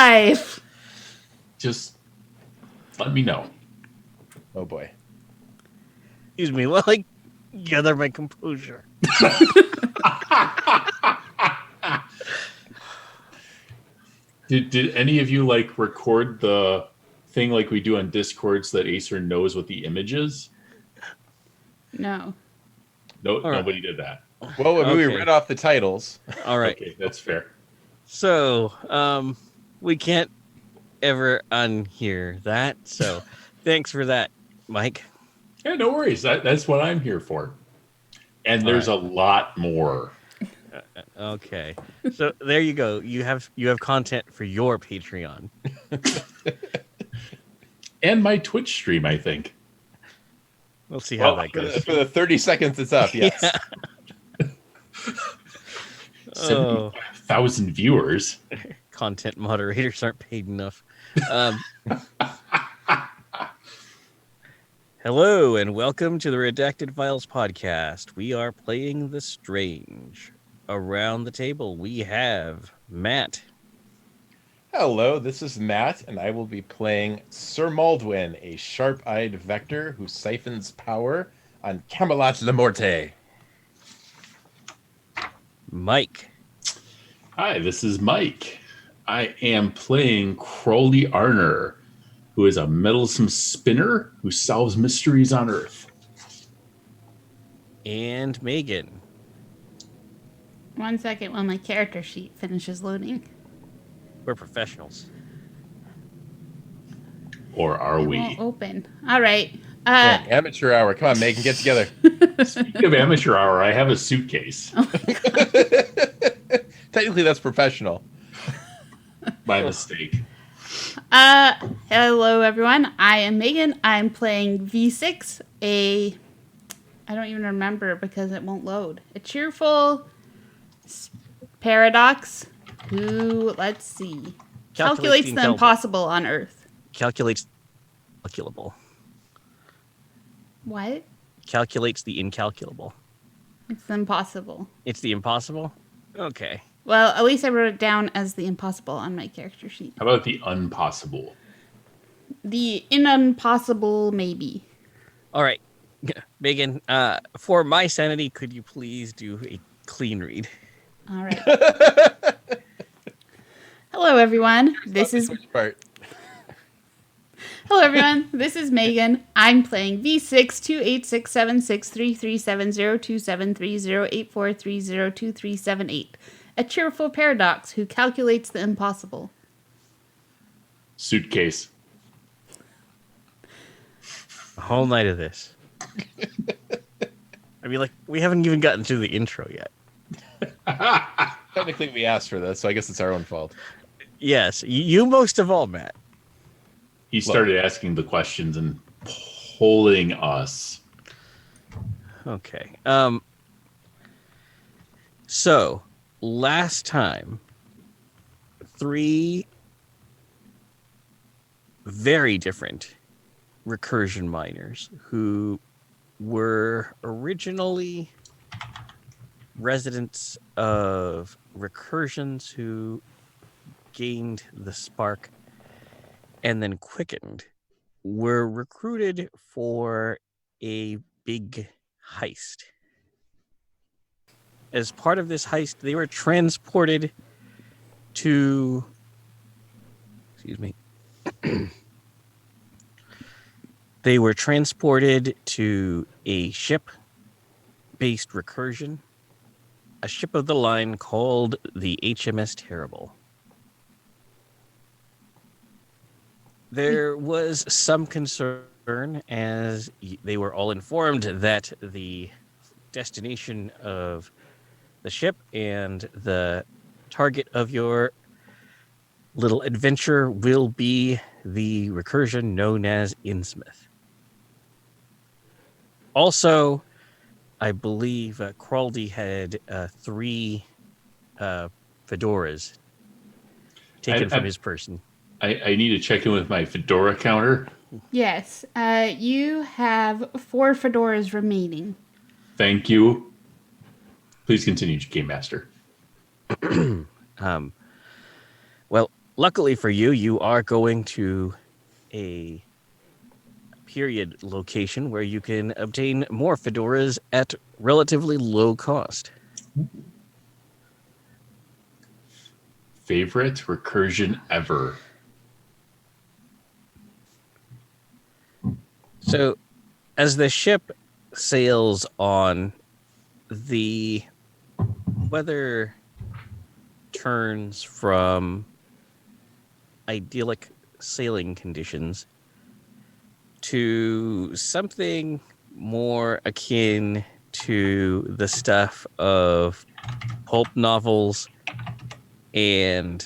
live. Just let me know. Oh boy. Excuse me, while I gather my composure. Did any of you like record the thing like we do on Discord so that Acer knows what the image is? No. No, All nobody did that. Well, we Okay. read off the titles. All right. Okay, that's fair. So, we can't ever unhear that. So, thanks for that, Mike. Yeah, no worries. That's what I'm here for. And there's a lot more. Okay. So there you go. You have content for your Patreon. And my Twitch stream, I think. We'll see how that goes. For the 30 seconds it's up, yes. Yeah. 75,000 viewers. Content moderators aren't paid enough. Hello and welcome to the Redacted Files podcast. We are playing The Strange. Around the table, we have Matt. Hello, this is Matt, and I will be playing Sir Maldwin, a sharp-eyed vector who siphons power on Camelot Le Morte. Mike. Hi, this is Mike. I am playing Crowley Arner, who is a meddlesome spinner who solves mysteries on Earth. And Megan. 1 second while my character sheet finishes loading. We're professionals. Or are It we? won't open. All right. Yeah, amateur hour. Come on, Megan, get together. Speaking of amateur hour, I have a suitcase. Technically, that's professional. My mistake. Hello everyone. I am Megan. I'm playing V6, I don't even remember because it won't load. A cheerful paradox who, let's see, calculates the impossible on Earth. Calculates calculable. What? Calculates the incalculable. It's the impossible. It's the impossible? Okay. Well, at least I wrote it down as the impossible on my character sheet. How about the unpossible? The impossible, maybe. All right. Megan, for my sanity, could you please do a clean read? All right. Hello, everyone. Hello, everyone. This is Megan. I'm playing V6 28676330273084302378. A cheerful paradox who calculates the impossible. Suitcase. A whole night of this. I mean, like, we haven't even gotten through the intro yet. Technically, we asked for this, so I guess it's our own fault. Yes, you most of all, Matt. He started asking the questions and polling us. Okay. So, last time, 3 very different recursion miners who were originally residents of recursions who gained the spark and then quickened were recruited for a big heist. As part of this heist, they were transported to... Excuse me. They were transported to a ship-based recursion, a ship of the line called the HMS Terrible. There was some concern as they were all informed that the destination of the ship and the target of your little adventure will be the recursion known as Innsmouth. Also, I believe Crowley had 3 fedoras taken from his person. I need to check in with my fedora counter. Yes. You have 4 fedoras remaining. Thank you. Please continue, Game Master. Well, Luckily for you, you are going to a period location where you can obtain more fedoras at relatively low cost. Favorite recursion ever. So, as the ship sails on, the weather turns from idyllic sailing conditions to something more akin to the stuff of pulp novels and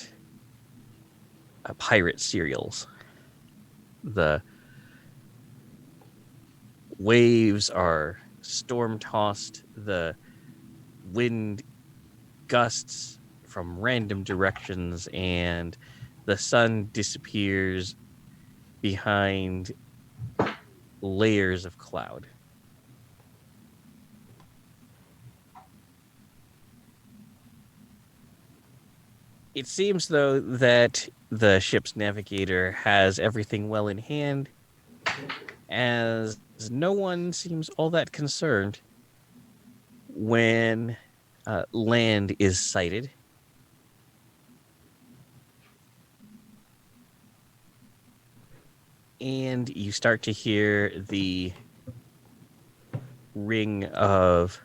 pirate serials. The waves are storm-tossed, the wind gusts from random directions, and the sun disappears behind layers of cloud. It seems, though, that the ship's navigator has everything well in hand, as no one seems all that concerned when land is sighted. And you start to hear the ring of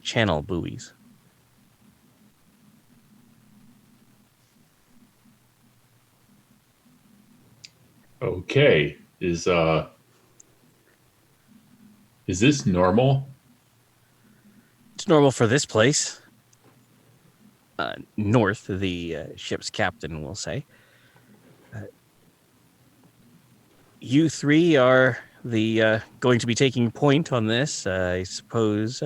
channel buoys. Okay. Is this normal? It's normal for this place. North, the ship's captain will say. You three are the going to be taking point on this. I suppose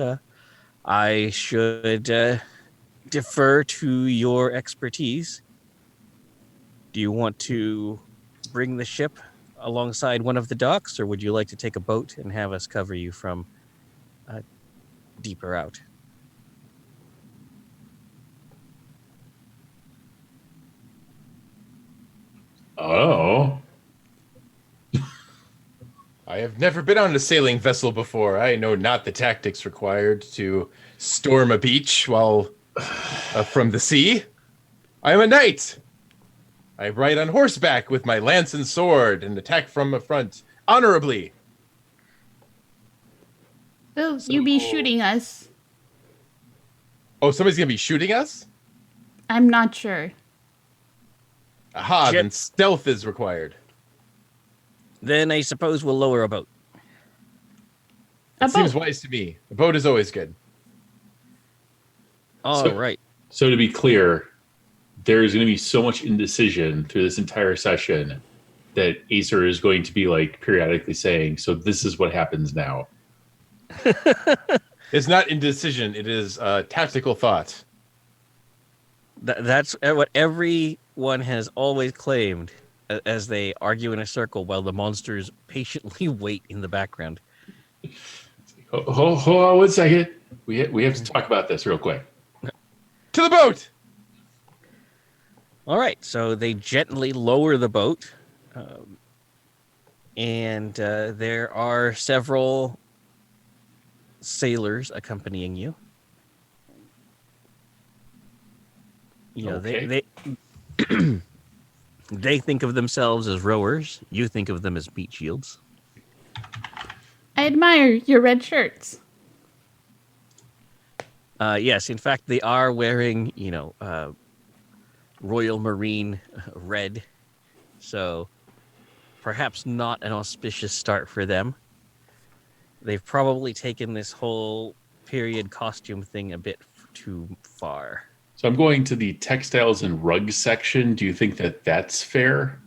I should defer to your expertise. Do you want to bring the ship alongside one of the docks, or would you like to take a boat and have us cover you from deeper out? Oh. I have never been on a sailing vessel before. I know not the tactics required to storm a beach while from the sea. I am a knight. I ride on horseback with my lance and sword and attack from the front honorably. Will you be shooting us? Oh, somebody's going to be shooting us? I'm not sure. Aha, Ship. then stealth is required. Then I suppose we'll lower a boat. That A seems boat. wise to me. A boat is always good. All right. So to be clear, there's going to be so much indecision through this entire session that Acer is going to be like periodically saying, "So this is what happens now." It's not indecision. It is tactical thought. That's what everyone has always claimed as they argue in a circle while the monsters patiently wait in the background. Hold on 1 second. We have to talk about this real quick. To the boat! All right, so they gently lower the boat, and there are several sailors accompanying you. You know, Okay. they think of themselves as rowers. You think of them as meat shields. I admire your red shirts. Yes, in fact, they are wearing, Royal Marine red. So perhaps not an auspicious start for them. They've probably taken this whole period costume thing a bit too far. So I'm going to the textiles and rugs section. Do you think that that's fair?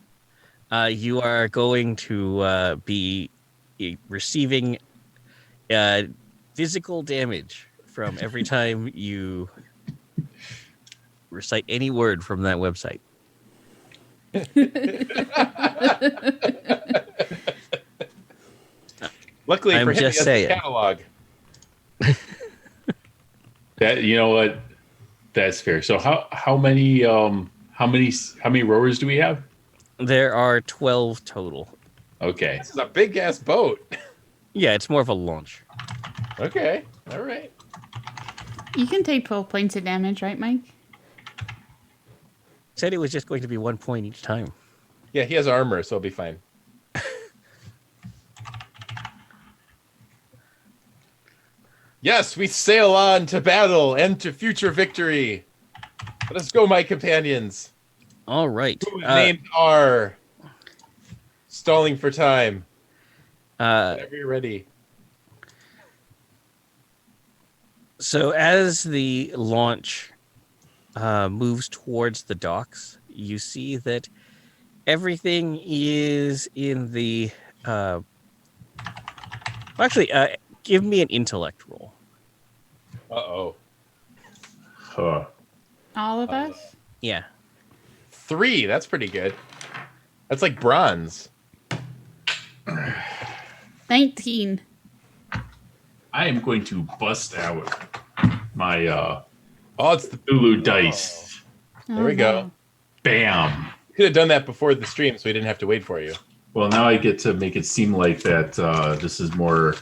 You are going to be receiving physical damage from every time you recite any word from that website. Luckily I'm for him, just he has saying. the catalog. That, you know what? That's fair. So how many rowers do we have? There are 12 total. Okay. This is a big ass boat. Yeah, it's more of a launch. Okay. All right. You can take 12 points of damage, right, Mike? Said it was just going to be 1 point each time. Yeah, he has armor, so it'll be fine. Yes, we sail on to battle and to future victory. Let us go, my companions. All right. Whose names are stalling for time. Whenever you're ready. So as the launch moves towards the docks, you see that everything is in the... Actually, give me an intellect roll. Uh-oh. Huh. All of us? Yeah. 3, that's pretty good. That's like bronze. 19. I am going to bust out my Oh, it's the... Lulu dice. There we go. Bam. Could have done that before the stream so we didn't have to wait for you. Well, now I get to make it seem like that this is more,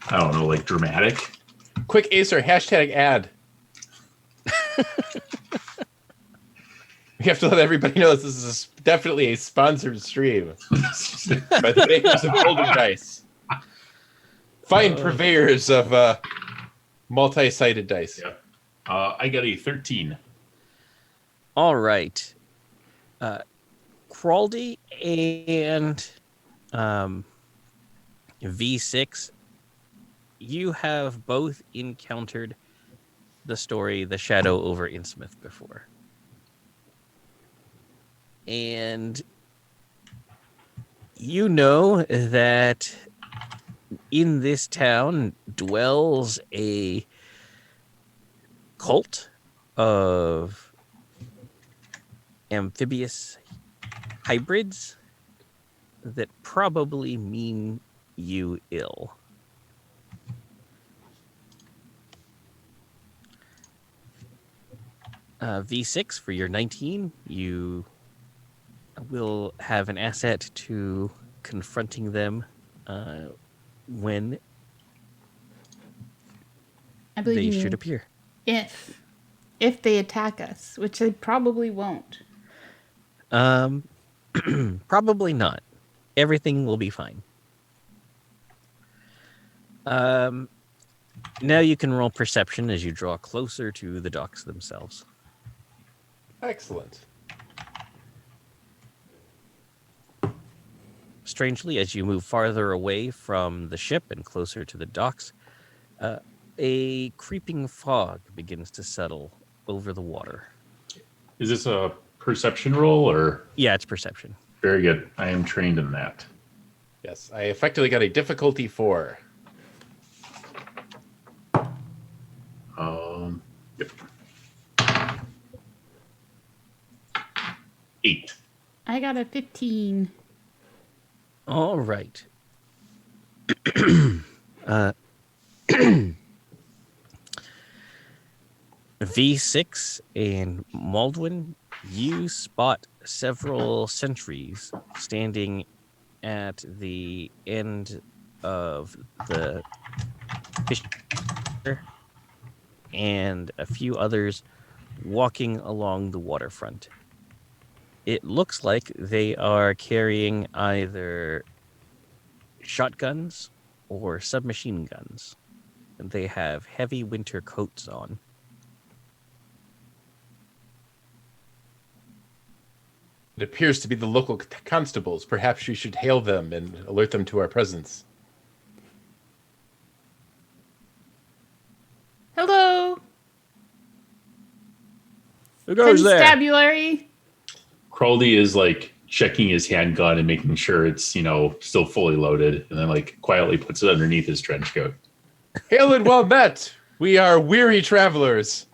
I don't know, like dramatic. Quick Acer, hashtag ad. We have to let everybody know this is definitely a sponsored stream by the makers of Golden Dice. Fine purveyors of multi-sided dice. Yeah. I got a 13. All right. Crawldy and V6, you have both encountered the story The Shadow over Innsmouth before. And you know that in this town dwells a cult of amphibious hybrids that probably mean you ill. V6 for your 19, you will have an asset to confronting them when I believe they you should mean appear. if they attack us, which they probably won't. Probably not. Everything will be fine. Now you can roll perception as you draw closer to the docks themselves. Excellent. Strangely, as you move farther away from the ship and closer to the docks, a creeping fog begins to settle over the water. Is this a perception roll or? Yeah, it's perception. Very good. I am trained in that. Yes, I effectively got a difficulty 4. Yep. 8. I got a 15. All right. V6 and Maldwin, you spot several sentries standing at the end of the fish and a few others walking along the waterfront. It looks like they are carrying either shotguns or submachine guns. They have heavy winter coats on. It appears to be the local constables. Perhaps you should hail them and alert them to our presence. Hello, Who goes there? constabulary. Crowley is like checking his handgun and making sure it's, still fully loaded, and then like quietly puts it underneath his trench coat. Hail and well met. We are weary travelers.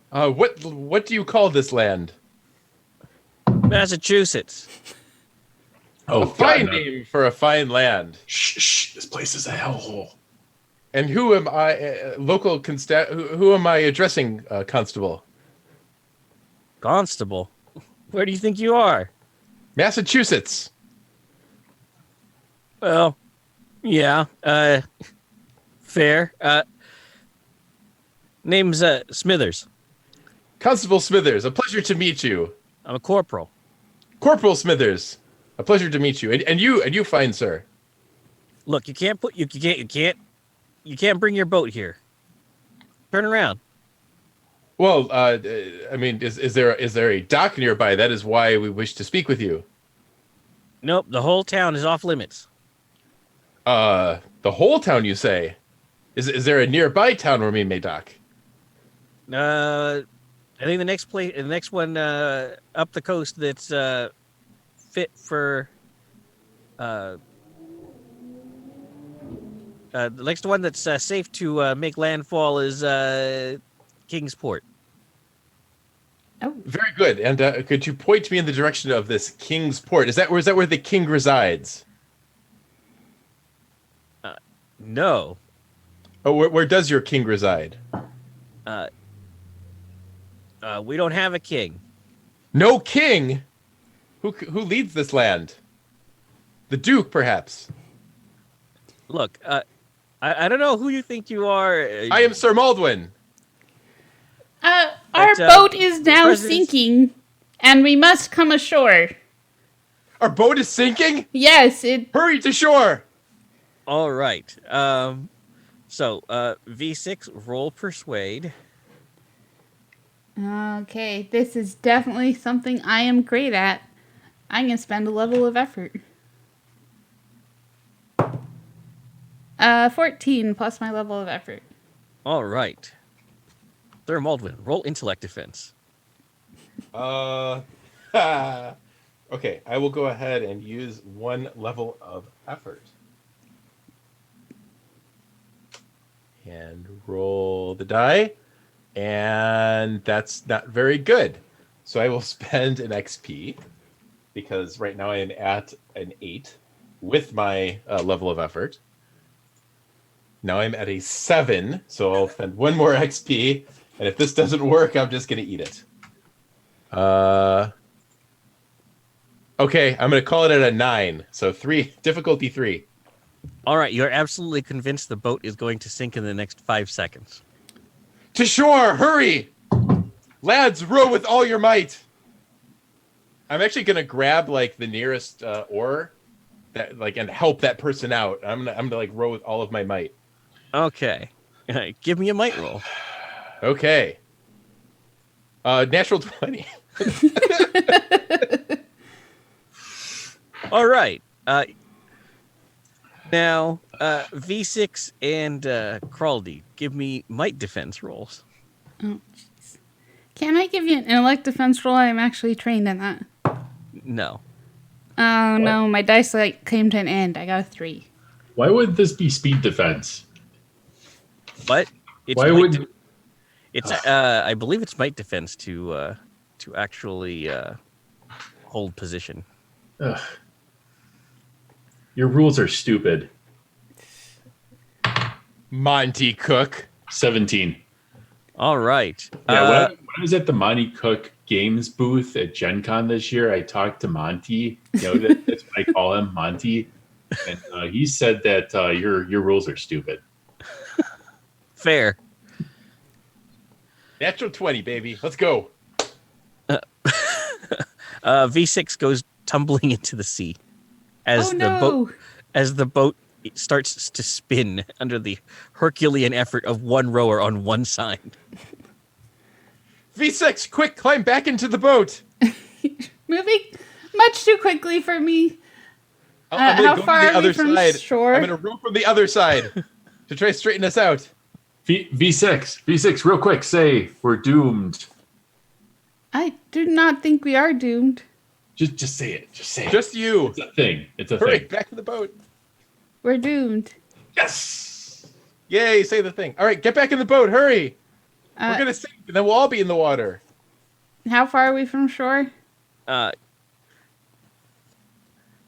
What do you call this land? Massachusetts. Oh, A fine God, no. name for a fine land. Shh, this place is a hellhole. And who am I, who am I addressing, Constable? Constable, where do you think you are? Massachusetts. Well, yeah, fair. Name's Smithers. Constable Smithers, a pleasure to meet you. I'm a corporal. Corporal Smithers, a pleasure to meet you. And you, fine sir. Look, you can't bring your boat here. Turn around. Well, I mean, is there a dock nearby? That is why we wish to speak with you. Nope, the whole town is off limits. The whole town, you say? Is there a nearby town where we may dock? I think the next one up the coast that's fit for the next one that's safe to make landfall is Kingsport. Oh, Very good. And could you point me in the direction of this Kingsport? Is that where the king resides? No. Oh, where does your king reside? We don't have a king. No king. Who leads this land? The Duke, perhaps. Look, I don't know who you think you are. I am Sir Maldwin. our boat is now President's- sinking, and we must come ashore. Our boat is sinking. Yes, it. Hurry to shore. All right. So V6 roll persuade. Okay, this is definitely something I am great at. I'm gonna spend a level of effort. 14 plus my level of effort. All right. Sir Maldwin, roll intellect defense. Okay, I will go ahead and use one level of effort. And roll the die. And that's not very good. So I will spend an XP because right now I am at an 8 with my level of effort. Now I'm at a 7, so I'll spend one more XP. And if this doesn't work, I'm just going to eat it. Okay, I'm going to call it at a 9. So difficulty 3. All right, you're absolutely convinced the boat is going to sink in the next 5 seconds. To shore, hurry! Lads, row with all your might. I'm actually going to grab like the nearest oar that and help that person out. I'm going to like row with all of my might. Okay. Give me a might roll. Okay. Natural 20. All right. Now, V6 and Crawldy, give me might defense rolls. Oh, jeez. Can I give you an intellect defense roll? I'm actually trained in that. No. Oh, no, my dice like came to an end. I got a 3. Why would this be speed defense? But it's Why might would it's I believe it's might defense to actually hold position. Ugh. Your rules are stupid. Monte Cook. 17. All right. Yeah, when I was at the Monte Cook Games booth at Gen Con this year, I talked to Monty. That's what I call him, Monty. And he said that your rules are stupid. Fair. Natural 20, baby. Let's go. V6 goes tumbling into the sea as Oh, no. the boat starts to spin under the Herculean effort of one rower on one side. V6, quick, climb back into the boat. Moving much too quickly for me. I'm gonna How go far to the are we other from side. shore? I'm going to row from the other side to try to straighten us out. V6, real quick, say we're doomed. I do not think we are doomed. Just say it. Just say it. Just you. It's a thing. It's a Hurry, thing. back to the boat. We're doomed. Yes. Yay, say the thing. All right, get back in the boat. Hurry. We're Uh, going to sink, and then we'll all be in the water. How far are we from shore?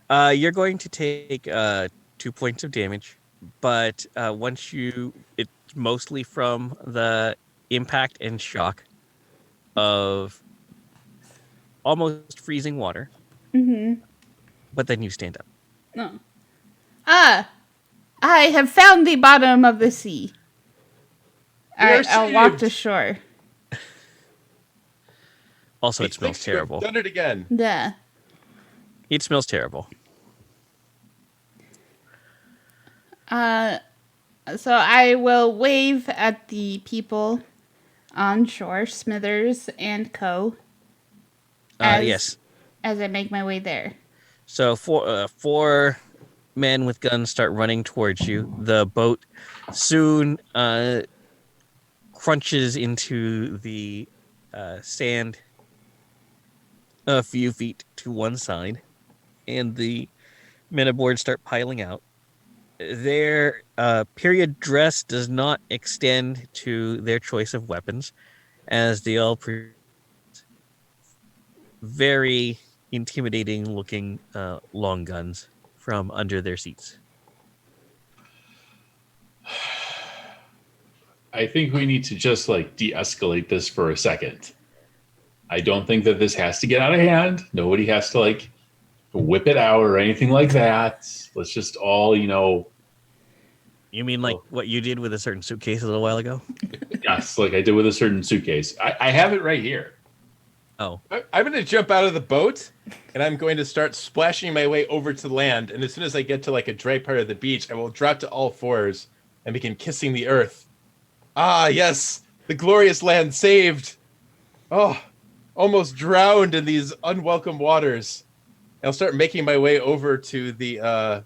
You're going to take 2 points of damage, but it's mostly from the impact and shock of almost freezing water. Mm-hmm. But then you stand up. No. I have found the bottom of the sea. We are I'll walk to saved. shore. Also, it He smells thinks to have terrible. Done it again. Yeah. It smells terrible. So I will wave at the people on shore, Smithers and Co. Yes. As I make my way there. So four men with guns start running towards you. The boat soon crunches into the sand a few feet to one side, and the men aboard start piling out. Their period dress does not extend to their choice of weapons, as they all very intimidating looking long guns from under their seats. I think we need to just like de-escalate this for a second. I don't think that this has to get out of hand. Nobody has to like whip it out or anything like that. Let's just all, You mean like what you did with a certain suitcase a little while ago? yes, like I did with a certain suitcase. I have it right here. Oh, I'm going to jump out of the boat, and I'm going to start splashing my way over to land. And as soon as I get to like a dry part of the beach, I will drop to all fours and begin kissing the earth. Ah, yes, the glorious land saved. Oh, almost drowned in these unwelcome waters. And I'll start making my way over to the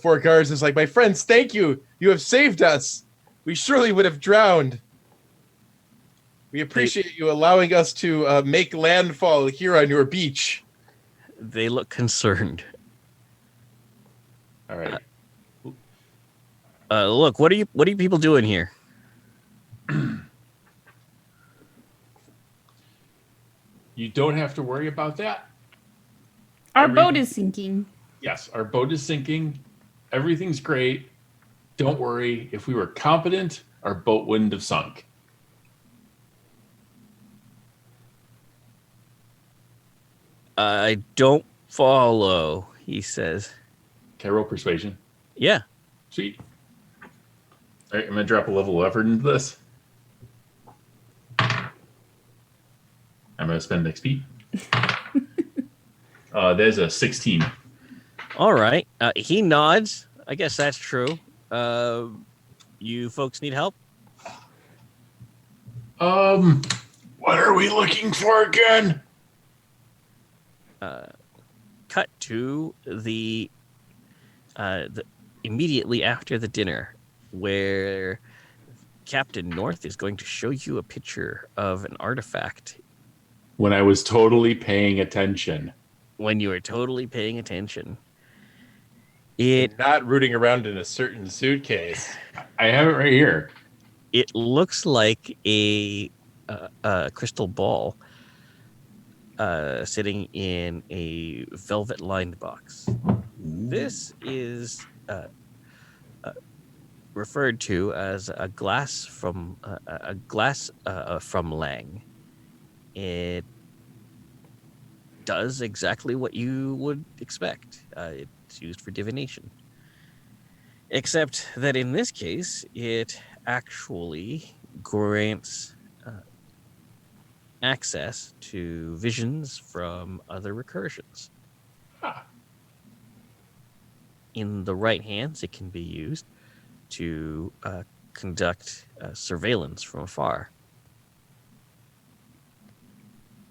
four guards. It's like, my friends, thank you. You have saved us. We surely would have drowned. We appreciate you allowing us to make landfall here on your beach. they look concerned. All right. Look, what are you people doing here? You don't have to worry about that. Our boat is sinking. Yes, our boat is sinking. Everything's great. Don't worry. If we were competent, our boat wouldn't have sunk. I don't follow, he says. Can I roll persuasion? Yeah. Sweet. All right, I'm going to drop a level of effort into this. I'm going to spend XP. There's a 16. All right. He nods. I guess that's true. You folks need help? What are we looking for again? Cut to the immediately after the dinner, where Captain North is going to show you a picture of an artifact. When I was totally paying attention. When you were totally paying attention. Not rooting around in a certain suitcase. I have it right here. It looks like a crystal ball sitting in a velvet-lined box. This is referred to as a glass from Leng. It does exactly what you would expect. It's used for divination. Except that in this case, it actually grants access to visions from other recursions. Ah. In the right hands, it can be used to conduct surveillance from afar.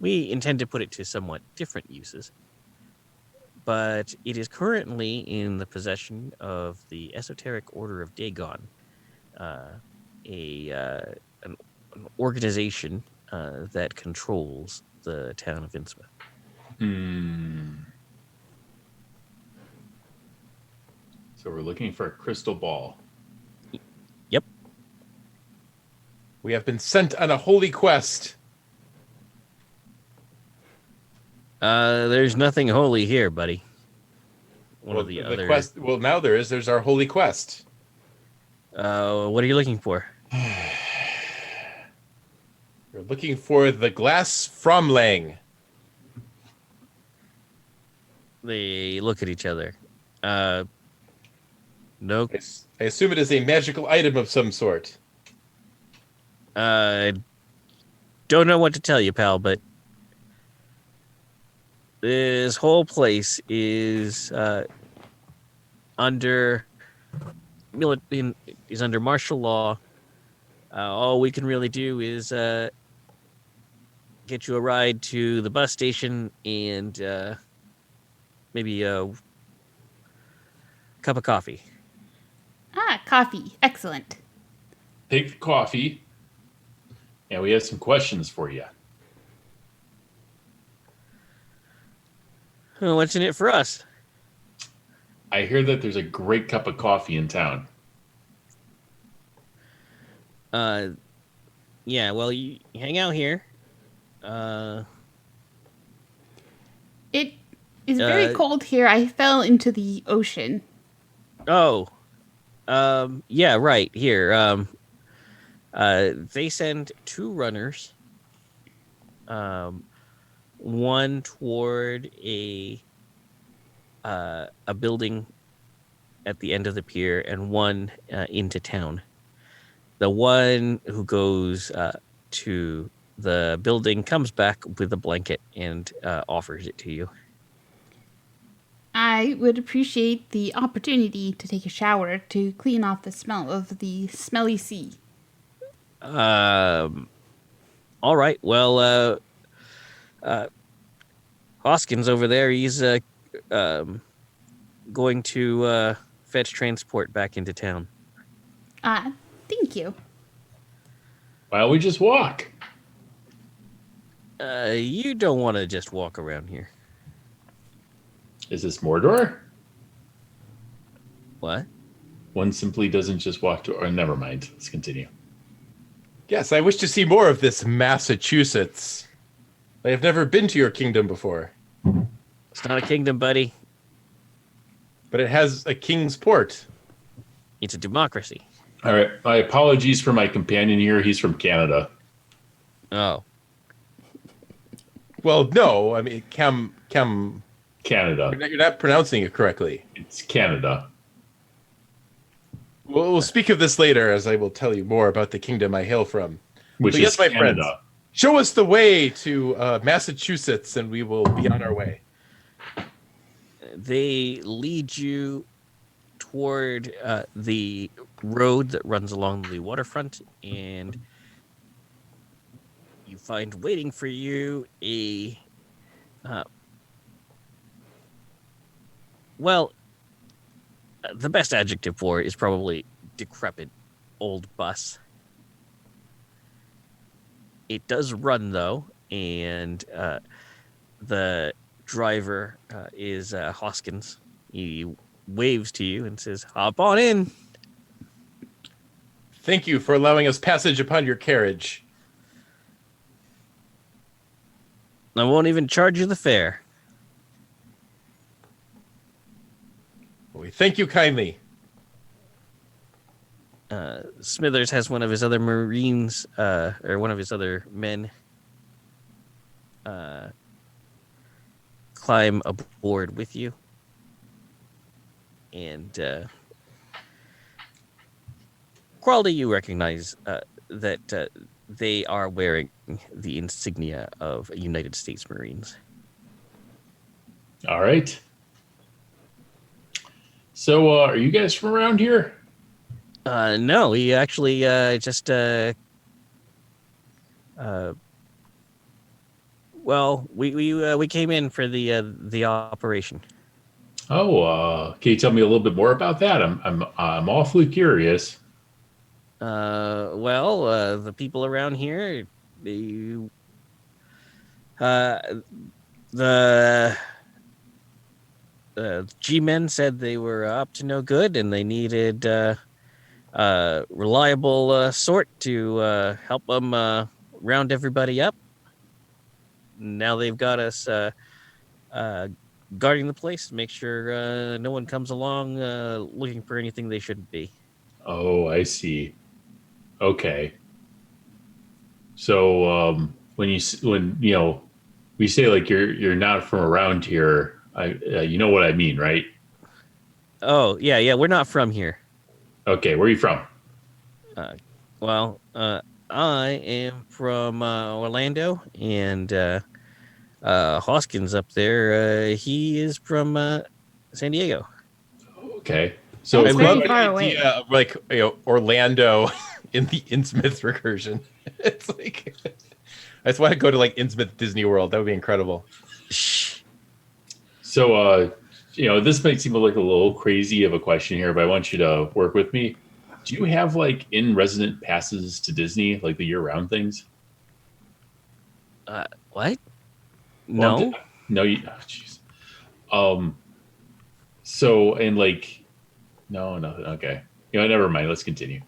We intend to put it to somewhat different uses, but it is currently in the possession of the Esoteric Order of Dagon, an organization that controls the town of Innsmouth. So we're looking for a crystal ball. Yep. We have been sent on a holy quest. There's nothing holy here, buddy. One of the other quest. Well, now there is. There's our holy quest. What are you looking for? We're looking for the glass from Leng. They look at each other. No. I assume it is a magical item of some sort. Don't know what to tell you, pal, but this whole place is under is under martial law. All we can really do is get you a ride to the bus station and maybe a cup of coffee. Ah, coffee. Excellent. Take the coffee, and we have some questions for you. What's in it for us? I hear that there's a great cup of coffee in town. Yeah, well, you hang out here. It is very cold here. I fell into the ocean. Oh, yeah, right here. They send 2 runners. One toward a building at the end of the pier, and one into town. The one who goes to the building comes back with a blanket and offers it to you. I would appreciate the opportunity to take a shower to clean off the smell of the smelly sea. All right. Well, Hoskins over there, he's going to fetch transport back into town. Thank you. Why don't we just walk? You don't want to just walk around here. Is this Mordor? What? One simply doesn't just walk to... Or never mind. Let's continue. Yes, I wish to see more of this Massachusetts. I have never been to your kingdom before. It's not a kingdom, buddy. But it has a king's port. It's a democracy. All right. My apologies for my companion here. He's from Canada. Oh. Well, no, I mean, Canada. You're not pronouncing it correctly. It's Canada. We'll speak of this later, as I will tell you more about the kingdom I hail from. Which But is yes, my Canada. friends, show us the way to Massachusetts, and we will be on our way. They lead you toward the road that runs along the waterfront, and you find waiting for you a the best adjective for it is probably decrepit old bus. It does run, though, and the driver is Hoskins. He waves to you and says, "Hop on in." Thank you for allowing us passage upon your carriage. I won't even charge you the fare. We thank you kindly. Smithers has one of his other Marines, or one of his other men, climb aboard with you. And Quality, you recognize that they are wearing the insignia of United States Marines. All right. So, are you guys from around here? No, he actually just well, we came in for the operation. Oh, can you tell me a little bit more about that? I'm awfully curious. Well, the people around here, the G-men said they were up to no good, and they needed reliable sort to help them round everybody up. Now they've got us guarding the place to make sure no one comes along looking for anything they shouldn't be. Oh, I see. Okay. So when we say like you're not from around here, You know what I mean, right? Oh, yeah. We're not from here. Okay, where are you from? I am from Orlando, and Hoskins up there, he is from San Diego. Okay, so That's I very love the far idea away. of like Orlando in the Innsmouth recursion. It's like I just want to go to like Innsmouth Disney World. That would be incredible. Shh. So, this might seem like a little crazy of a question here, but I want you to work with me. Do you have like in-resident passes to Disney, like the year-round things? What? Well, No. no, jeez. Um, so and like, no, nothing. Okay, never mind. Let's continue.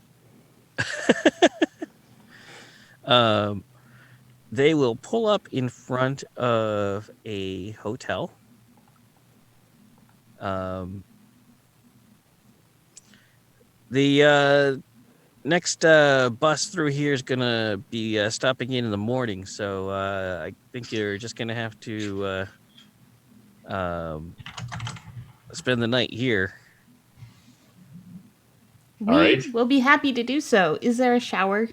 Um, they will pull up in front of a hotel. The next bus through here is gonna be stopping in the morning, so I think you're just gonna have to spend the night here. All We right. will be happy to do so. Is there a shower?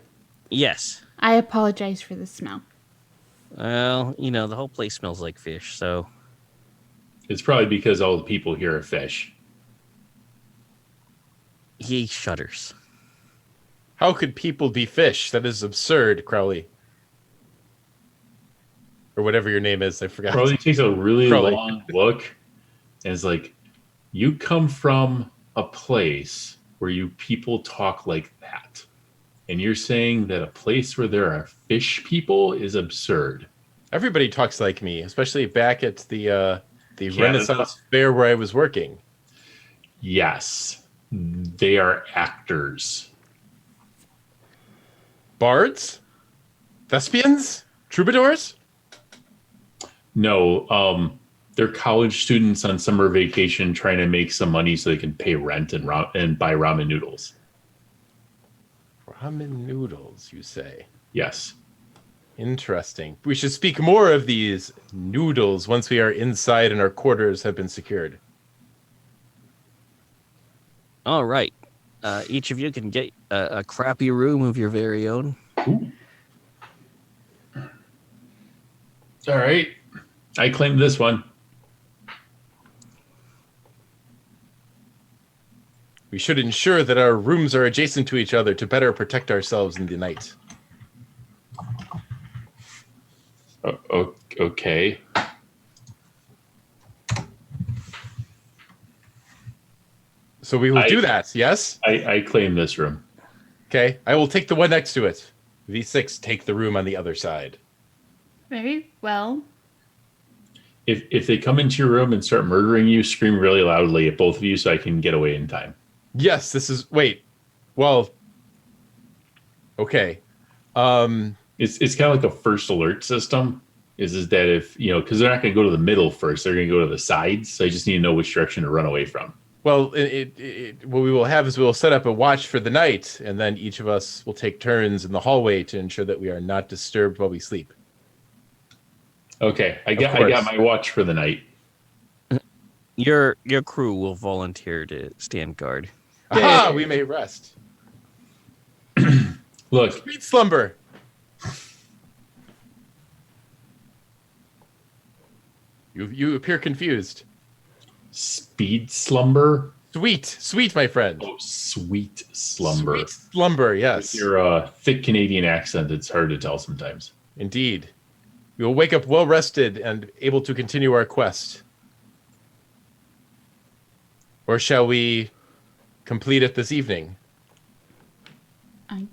Yes. I apologize for the smell. Well, the whole place smells like fish, so It's probably because all the people here are fish. he shudders. How could people be fish? That is absurd, Crowley. Or whatever your name is. I forgot. Probably takes a really Crowley. long look and is like, you come from a place where you people talk like that. And you're saying that a place where there are fish people is absurd. Everybody talks like me, especially back at the Canada? Renaissance fair where I was working. Yes, they are actors. Bards? Thespians? Troubadours? No, they're college students on summer vacation trying to make some money so they can pay rent and buy ramen noodles. Ramen noodles, you say? Yes. Interesting. We should speak more of these noodles once we are inside and our quarters have been secured. All right. Each of you can get a crappy room of your very own. Ooh. All right. I claim this one. We should ensure that our rooms are adjacent to each other to better protect ourselves in the night. Okay. So we will do that, yes? I claim this room. Okay, I will take the one next to it. V6, take the room on the other side. Very well. If they come into your room and start murdering you, scream really loudly at both of you so I can get away in time. Yes, this is... Wait. Well... Okay. It's kind of like a first alert system. Is that if, because they're not going to go to the middle first. They're going to go to the sides. So I just need to know which direction to run away from. Well, what we will have is we will set up a watch for the night, and then each of us will take turns in the hallway to ensure that we are not disturbed while we sleep. Okay, I got my watch for the night. Your crew will volunteer to stand guard. Aha! We may rest. Look, Sweet slumber. You appear confused. speed slumber. Sweet, my friend. Oh, sweet slumber. Sweet slumber, yes. With your thick Canadian accent, it's hard to tell sometimes. Indeed. We will wake up well rested and able to continue our quest. Or shall we complete it this evening? I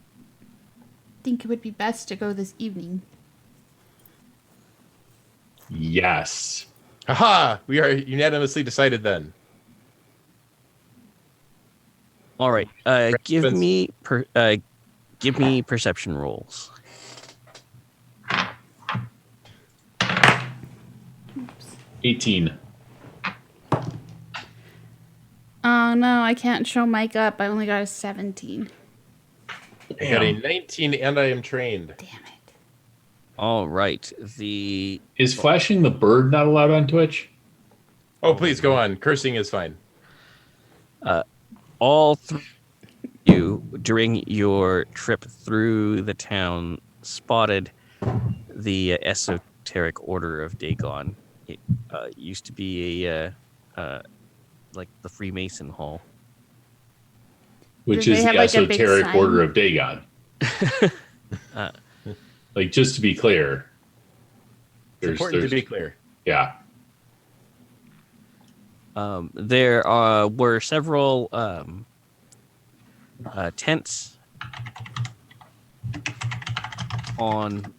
think it would be best to go this evening. Yes. Haha! We are unanimously decided then. All right. Give me perception rolls. Oops. 18. Oh no, I can't show Mike up. I only got a 17. I got a 19 and I am trained. Damn it. All right. Is flashing the bird not allowed on Twitch? Oh, please go on. Cursing is fine. All three of you during your trip through the town spotted the esoteric order of Dagon. It used to be like the Freemason Hall. Which Do they is have the like a big esoteric sign? order of Dagon. Like, just to be clear. It's important to be clear. Yeah. There were several tents on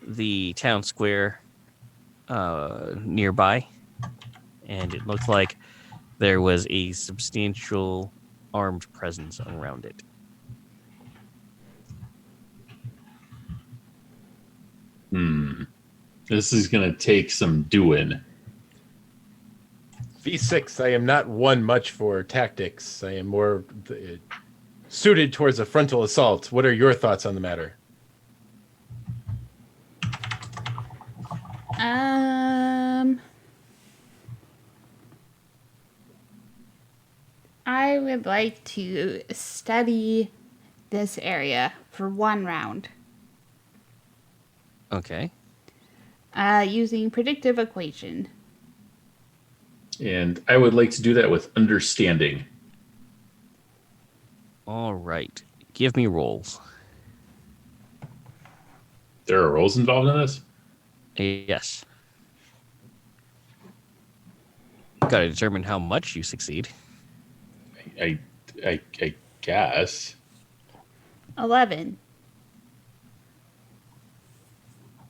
the town square nearby, and it looked like there was a substantial armed presence around it. This is going to take some doing. V6, I am not one much for tactics. I am more suited towards a frontal assault. What are your thoughts on the matter? I would like to study this area for 1 round Okay. using predictive equation. And I would like to do that with understanding. All right. Give me rolls. There are roles involved in this? Yes. Got to determine how much you succeed. I guess. 11.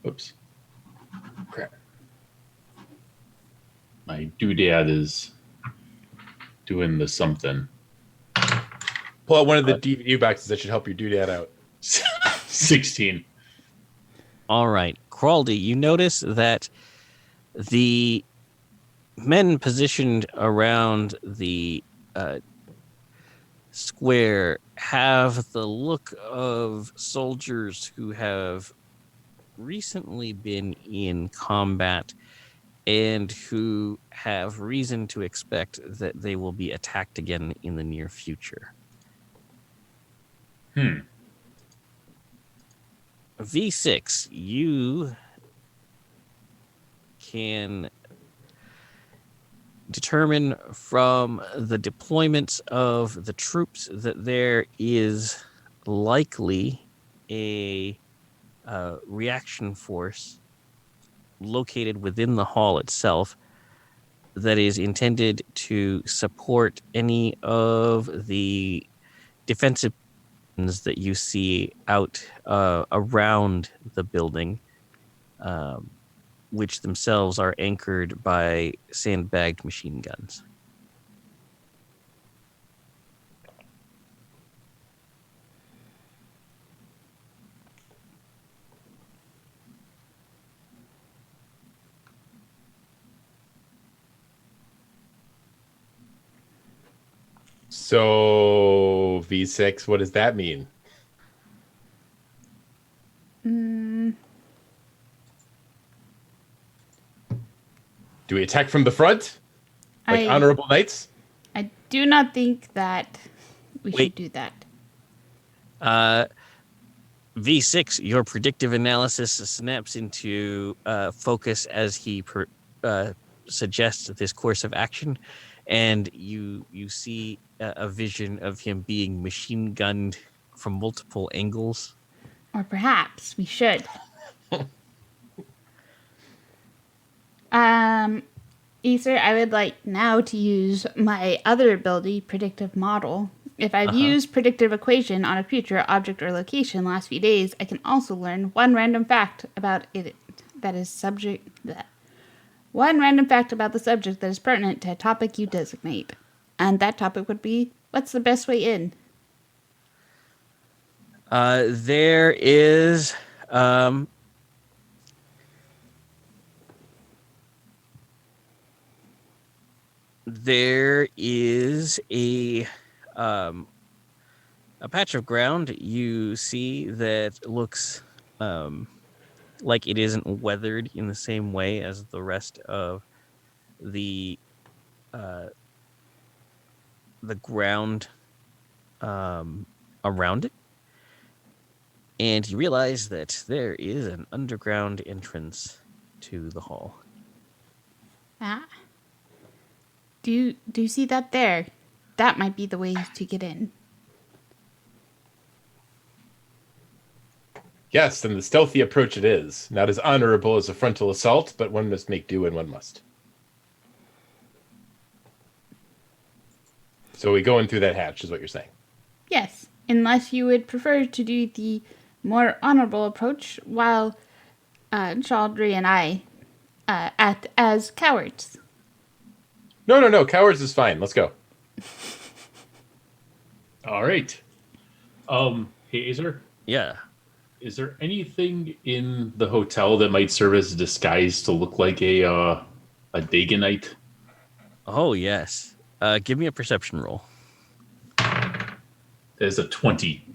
Oops. Crap. My doodad is doing the something. Pull out one of the DVD boxes that should help you do that out. 16. All right. Crawldy, you notice that the men positioned around the square have the look of soldiers who have recently been in combat and who have reason to expect that they will be attacked again in the near future. V6, you can determine from the deployments of the troops that there is likely a reaction force located within the hall itself that is intended to support any of the defensive that you see out around the building, which themselves are anchored by sandbagged machine guns. So, V6, what does that mean? Do we attack from the front? Like honorable knights? I do not think that we should Wait. do that. V6, your predictive analysis snaps into focus as he suggests this course of action, and you see a vision of him being machine gunned from multiple angles. Or perhaps we should. Ether, I would like now to use my other ability, predictive model. If I've used predictive equation on a future object or location last few days, I can also learn one random fact about it that is subject that one random fact about the subject that is pertinent to a topic you designate. And that topic would be, what's the best way in? There is a patch of ground you see that looks like it isn't weathered in the same way as the rest of the ground around it, and you realize that there is an underground entrance to the hall. Ah. Do you see that there? That might be the way to get in. Yes, and the stealthy approach it is. Not as honorable as a frontal assault, but one must make do and one must. So we go in through that hatch, is what you're saying. Yes, unless you would prefer to do the more honorable approach while Chaudhry and I act as cowards. No. Cowards is fine. Let's go. All right. Hey, Azer, Yeah. is there anything in the hotel that might serve as a disguise to look like a Dagonite? Oh, yes. Give me a perception roll. There's a 20.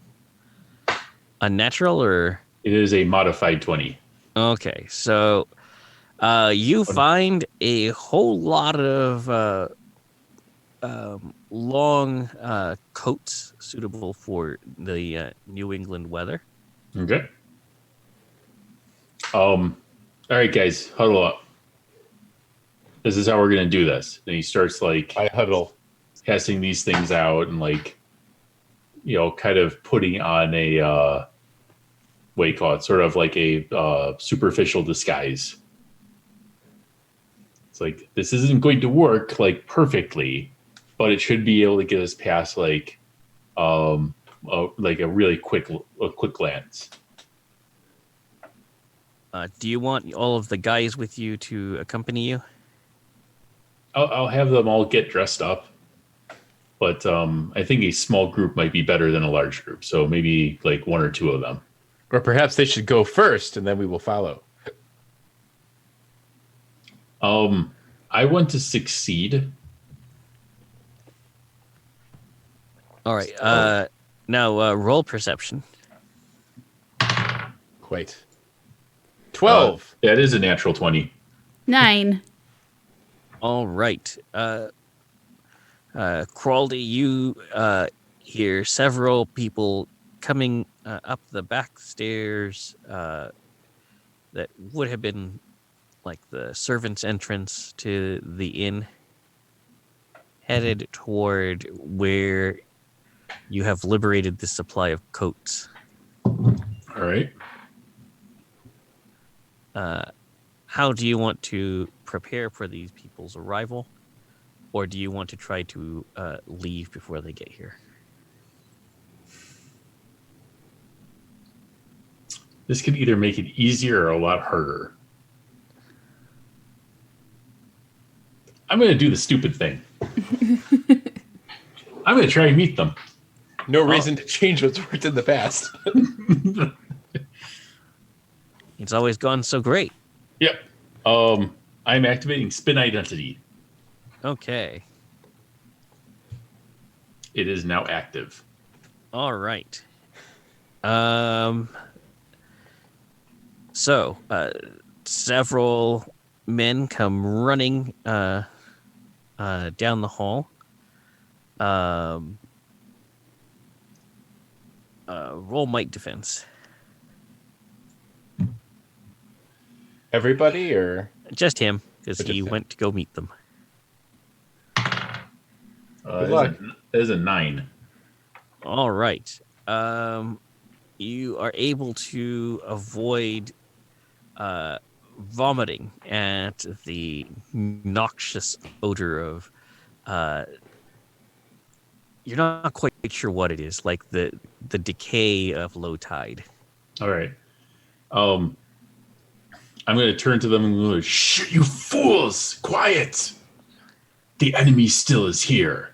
A natural or? It is a modified 20. Okay, so you find a whole lot of long coats suitable for the New England weather. Okay. All right, guys, huddle up. This is how we're gonna do this. And he starts like I huddle. testing these things out and like, kind of putting on a what do you call it? Sort of like a superficial disguise. It's like this isn't going to work like perfectly, but it should be able to get us past like a really quick glance. Do you want all of the guys with you to accompany you? I'll have them all get dressed up, but I think a small group might be better than a large group. So maybe like one or two of them. Or perhaps they should go first, and then we will follow. I want to succeed. All right. Now roll perception. Quite. 12. That is a natural 20. 9. All right. Crawley, you hear several people coming up the back stairs that would have been like the servant's entrance to the inn, headed toward where you have liberated the supply of coats. All right. How do you want to prepare for these people's arrival? Or do you want to try to leave before they get here? This could either make it easier or a lot harder. I'm going to do the stupid thing. I'm going to try and meet them. No reason to change what's worked in the past. It's always gone so great. Yep. I'm activating spin identity. Okay. It is now active. All right. So, several men come running down the hall. Roll might defense. Everybody, or Just him, because Just he him. went to go meet them. Good luck. That is a 9. All right. You are able to avoid vomiting at the noxious odor of. You're not quite sure what it is, like the decay of low tide. All right. I'm going to turn to them and go, "Shh, you fools! Quiet! The enemy still is here."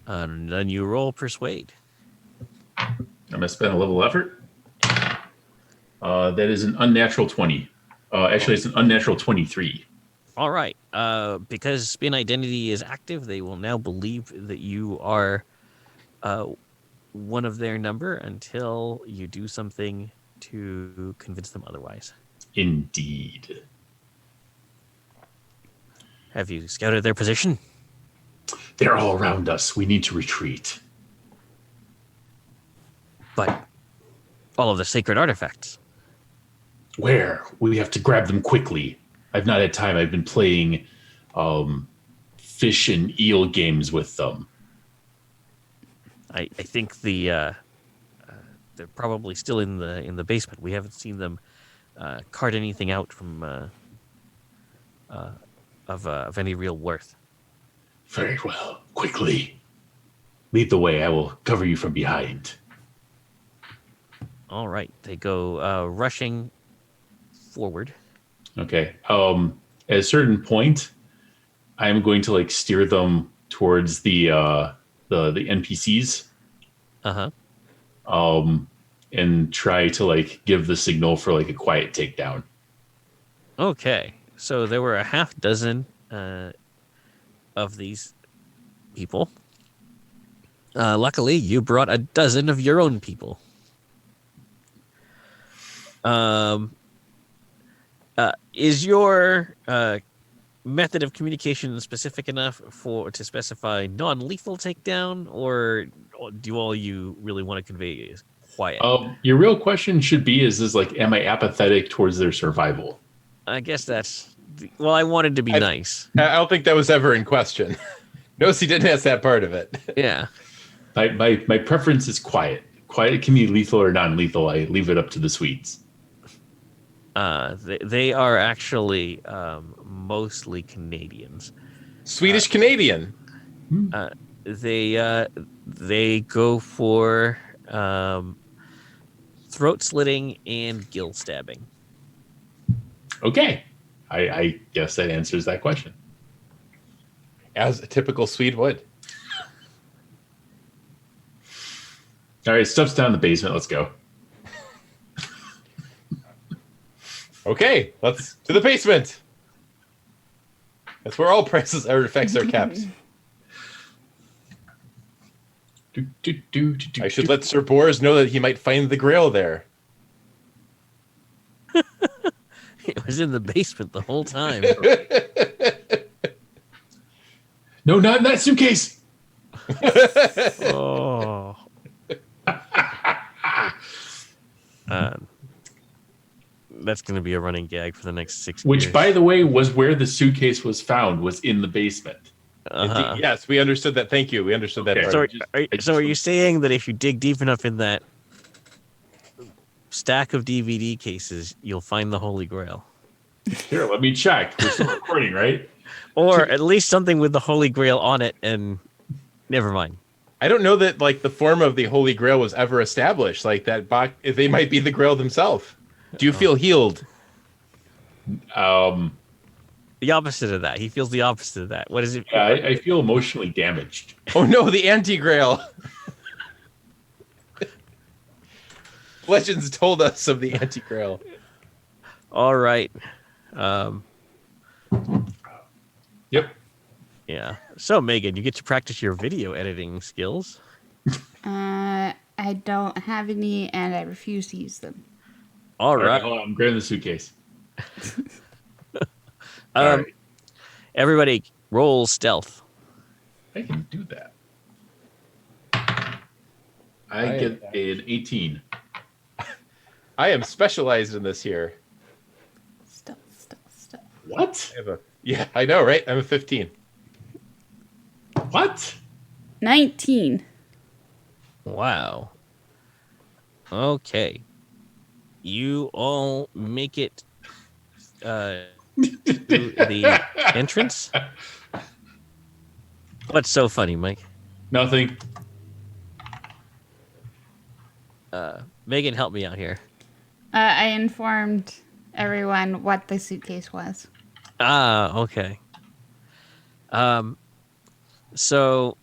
And then you roll persuade. I'm going to spend a level effort. That is an unnatural 20. Actually, it's an unnatural 23. All right. Because spin identity is active, they will now believe that you are one of their number until you do something to convince them otherwise. Indeed. Have you scouted their position? They're all around us. We need to retreat. But all of the sacred artifacts. Where? We have to grab them quickly. I've not had time. I've been playing fish and eel games with them. I think they're probably still in the basement. We haven't seen them cart anything out from of any real worth. Very well. Quickly. Lead the way. I will cover you from behind. All right, they go rushing forward. Okay. At a certain point, I'm going to like steer them towards the NPCs. And try to like give the signal for like a quiet takedown. Okay, so there were a half dozen of these people. Luckily, you brought a dozen of your own people. Is your method of communication specific enough to specify non-lethal takedown, or do all you really want to convey is quiet? Your real question should be: is like, am I apathetic towards their survival? I guess that's. Well, I wanted to be nice. I don't think that was ever in question. Notice he didn't ask that part of it. Yeah. My preference is quiet. Quiet can be lethal or non-lethal. I leave it up to the Swedes. They are actually mostly Canadians. Swedish Canadian. They go for throat slitting and gill stabbing. Okay, I guess that answers that question. As a typical Swede would. All right, stuff's down in the basement. Let's go. Okay, let's to the basement. That's where all priceless artifacts are kept. I should let Sir Bors know that he might find the Grail there. It was in the basement the whole time. No, not in that suitcase. Oh. That's going to be a running gag for the next 6 years. Which, by the way, was where the suitcase was found, was in the basement. Yes, we understood that. Thank you. We understood that. So are you saying that if you dig deep enough in that stack of DVD cases, you'll find the Holy Grail? Here, let me check. We're still recording, right? Or at least something with the Holy Grail on it, and never mind. I don't know that like the form of the Holy Grail was ever established. Like that box, they might be the Grail themselves. Do you feel healed? The opposite of that. He feels the opposite of that. What is it? Yeah, I feel emotionally damaged. Oh no, the anti-Grail. Legends told us of the anti-Grail. All right. Yep. Yeah. So, Megan, you get to practice your video editing skills. I don't have any, and I refuse to use them. All right. Hold on, I'm grabbing the suitcase. Right. Everybody, roll stealth. I can do that. I get an 18. I am specialized in this here. Stealth. What? Yeah, I know, right? I'm a 15. What? 19. Wow. Okay. You all make it to the entrance. What's so funny, Mike? Nothing. Megan, help me out here. I informed everyone what the suitcase was. Okay. So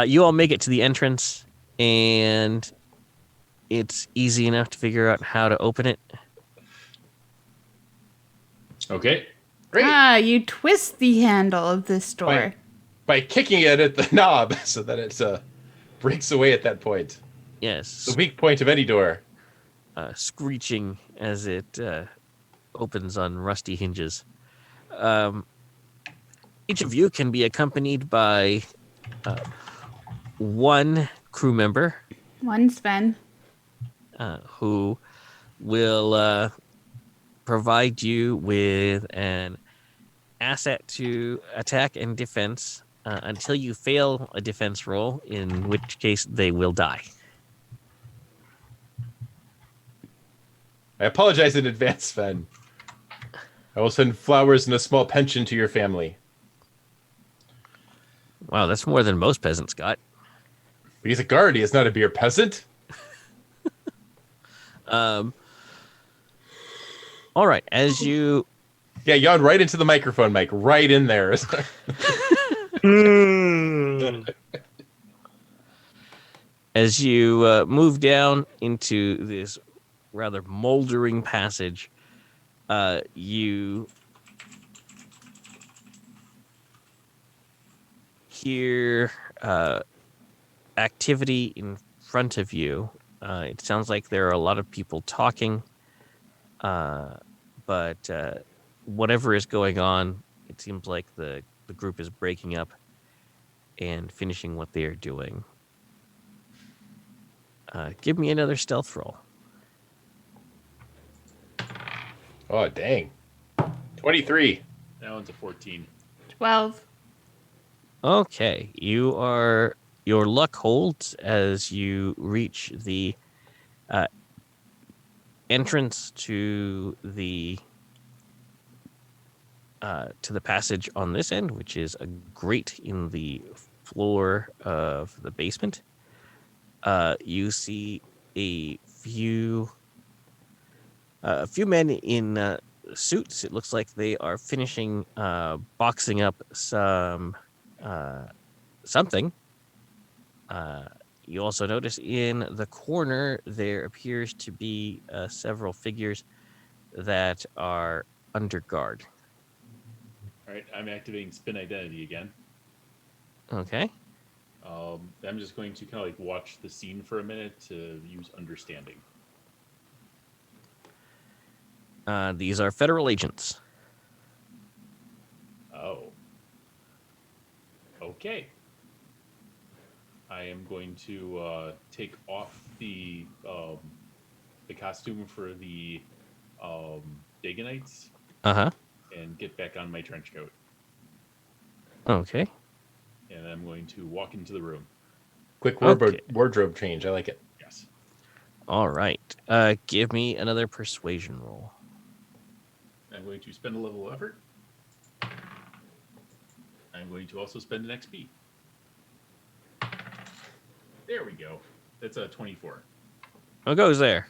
you all make it to the entrance, and it's easy enough to figure out how to open it. Okay. Great. You twist the handle of this door. By kicking it at the knob so that it breaks away at that point. Yes. The weak point of any door. Screeching as it opens on rusty hinges. Each of you can be accompanied by one crew member One Sven. who will provide you with an asset to attack and defense until you fail a defense roll, in which case they will die. I apologize in advance, Sven. I will send flowers and a small pension to your family. Wow, that's more than most peasants got. But he's a guard. He is not a mere peasant. All right, as you Yeah, yawn right into the microphone, Mike. Right in there. as you move down into this rather moldering passage, you hear activity in front of you. It sounds like there are a lot of people talking, but whatever is going on, it seems like the group is breaking up and finishing what they are doing. Give me another stealth roll. Oh, dang. 23. That one's a 14. 12. Okay, your luck holds as you reach the entrance to the passage on this end, which is a grate in the floor of the basement. You see a few men in suits. It looks like they are finishing boxing up something. You also notice in the corner there appears to be several figures that are under guard. All right, I'm activating spin identity again. Okay. I'm just going to kind of like watch the scene for a minute to use understanding. These are federal agents. Oh. Okay. I am going to take off the costume for the Daganites Uh-huh. and get back on my trench coat. Okay. And I'm going to walk into the room. Quick Okay. wardrobe change. I like it. Yes. All right. Give me another persuasion roll. I'm going to spend a level of effort. I'm going to also spend an XP. There we go. That's a 24. What goes there?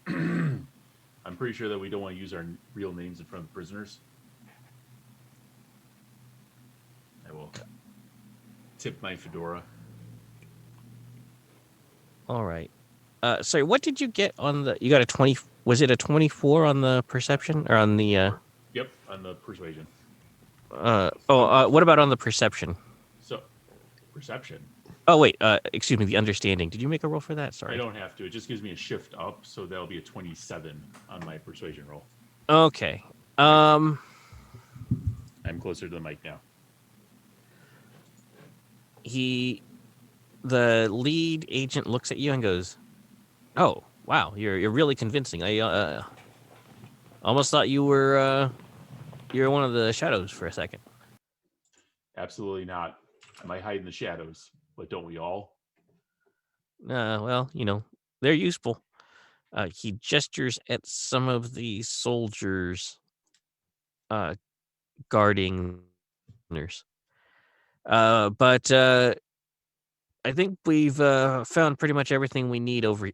I'm pretty sure that we don't want to use our real names in front of prisoners. I will tip my fedora. All right. Sorry, what did you get on the... You got a 20... Was it a 24 on the perception? Or on the... Yep, on the persuasion. What about on the perception? So, perception. Oh, wait. Excuse me, the understanding. Did you make a roll for that? Sorry. I don't have to. It just gives me a shift up, so that'll be a 27 on my persuasion roll. Okay. I'm closer to the mic now. The lead agent looks at you and goes, "Oh, wow, you're really convincing. I almost thought you were one of the shadows for a second." Absolutely not. I might hide in the shadows, but don't we all? Well, they're useful. He gestures at some of the soldiers guarding nurse. But I think we've found pretty much everything we need over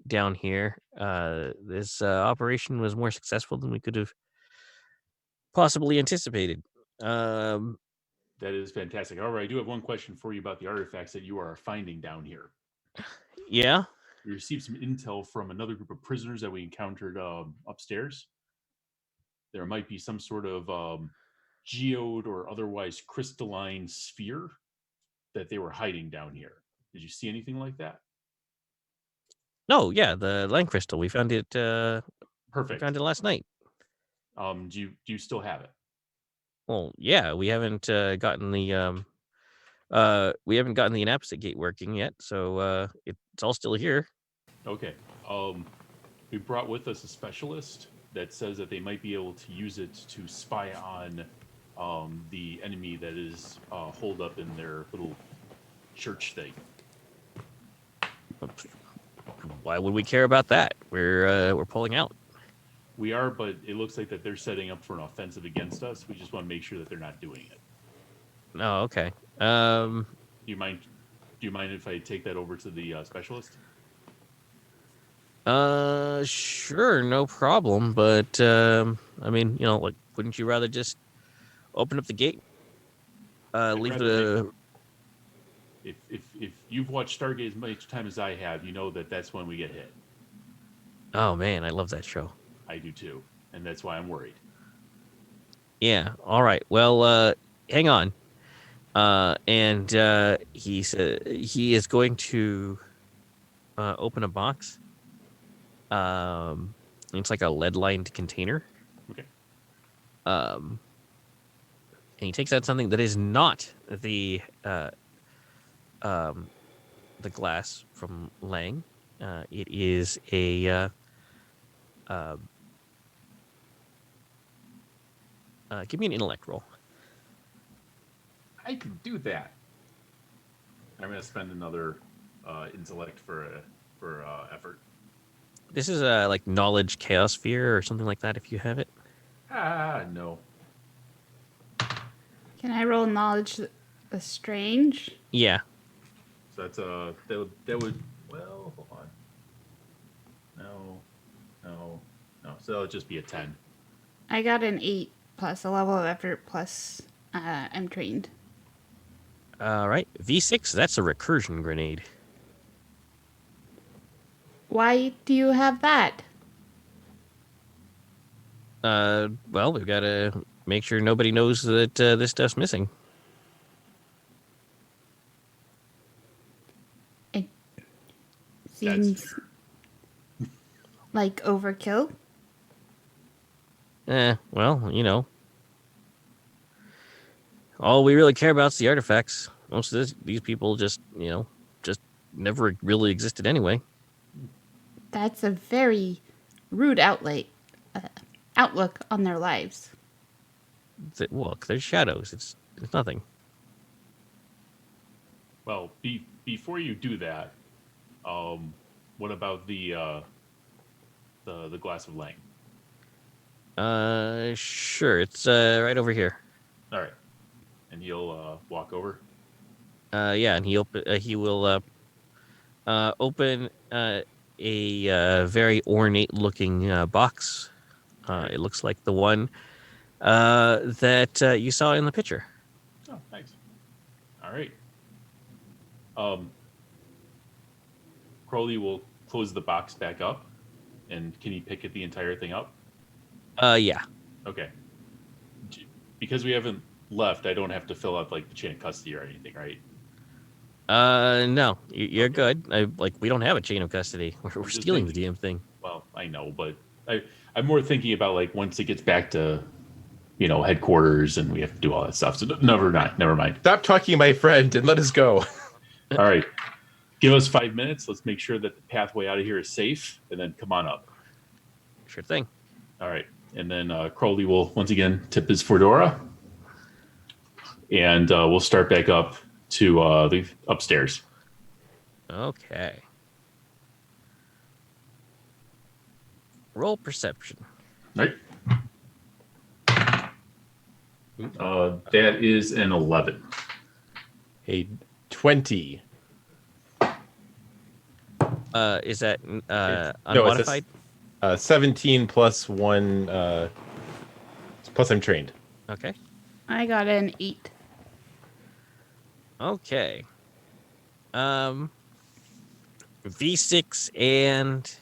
down here. This operation was more successful than we could have possibly anticipated. That is fantastic. However, I do have one question for you about the artifacts that you are finding down here. Yeah? We received some intel from another group of prisoners that we encountered upstairs. There might be some sort of geode or otherwise crystalline sphere that they were hiding down here. Did you see anything like that? No, yeah, the Leng crystal. We found it. Perfect. We found it last night. Do you still have it? Well, yeah, we haven't gotten the inapposite gate working yet, so it's all still here. Okay. We brought with us a specialist that says that they might be able to use it to spy on the enemy that is holed up in their little church thing. Why would we care about that? We're pulling out. We are, but it looks like that they're setting up for an offensive against us. We just want to make sure that they're not doing it. Oh, okay. Do you mind if I take that over to the specialist? Sure, no problem. But I mean, like, wouldn't you rather just open up the gate? Leave the. If you've watched Stargate as much time as I have, you know that that's when we get hit. Oh man, I love that show. I do too, and that's why I'm worried. Yeah. All right. Well, hang on. And he said he is going to open a box. It's like a lead-lined container. Okay. And he takes out something that is not the glass from Leng. It is a give me an intellect roll. I can do that. I'm going to spend another intellect for effort. This is like knowledge chaos sphere or something like that if you have it. No. Can I roll knowledge strange? Yeah. So that's that would well, hold on. No. So that would just be a 10. I got an 8 plus a level of effort plus I'm trained. All right. V6, that's a recursion grenade. Why do you have that? Well, we've got to make sure nobody knows that this stuff's missing. It seems like overkill. Well, all we really care about is the artifacts. Most of these people just never really existed anyway. That's a very rude outlook on their lives. Look, there's shadows. It's nothing. Well, before you do that, what about the Glass of Leng? Sure. It's right over here. All right, and he'll walk over. Yeah, and he will open a very ornate looking box. It looks like the one that you saw in the picture. Oh, nice. All right. Crowley will close the box back up, and can he pick the entire thing up? Yeah. Okay. Because we haven't left, I don't have to fill out like the chain of custody or anything, right? No, you're good. We don't have a chain of custody. We're stealing the damn thing. Well, I know, but I'm more thinking about like once it gets back to, headquarters and we have to do all that stuff. So never mind. Stop talking, my friend, and let us go. All right. Give us 5 minutes. Let's make sure that the pathway out of here is safe, and then come on up. Sure thing. All right. And then Crowley will once again tip his fedora, and we'll start back up to the upstairs. Okay. Roll perception. Right. That is an 11. A 20. Is that unmodified? No, it's 17 plus 1. Plus I'm trained. Okay. I got an 8. Okay. V6 and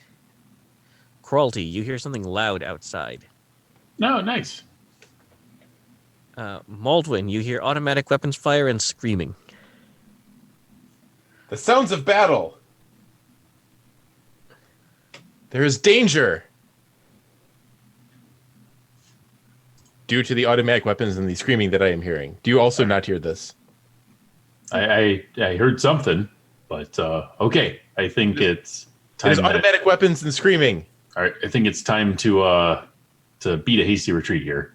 Cruelty, you hear something loud outside. No, nice. Maldwin, you hear automatic weapons fire and screaming. The sounds of battle. There is danger. due to the automatic weapons and the screaming that I am hearing. Do you also not hear this? I heard something, but okay. I think it's time. It is automatic weapons and screaming. All right, I think it's time to beat a hasty retreat here.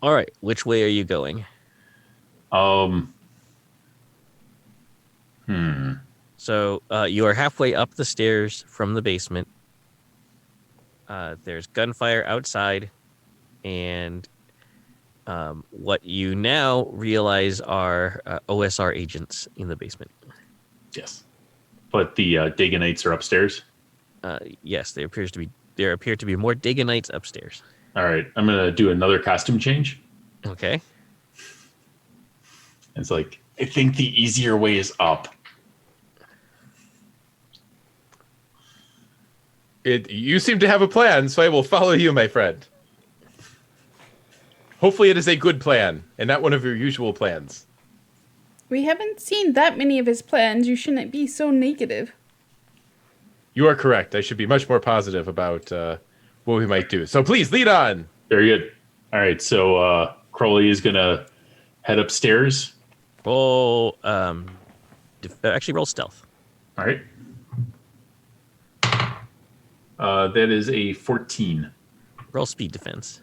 All right, which way are you going? So you are halfway up the stairs from the basement. There's gunfire outside, and what you now realize are OSR agents in the basement. Yes, but the Daganites are upstairs. Yes, there appear to be more Daganites upstairs. All right, I'm gonna do another costume change. Okay. It's like, I think the easier way is up. You seem to have a plan, so I will follow you, my friend. Hopefully it is a good plan, and not one of your usual plans. We haven't seen that many of his plans. You shouldn't be so negative. You are correct. I should be much more positive about what we might do. So please, lead on. Very good. All right, so Crowley is gonna head upstairs. Roll, actually roll stealth. All right. That is a 14. Roll speed defense.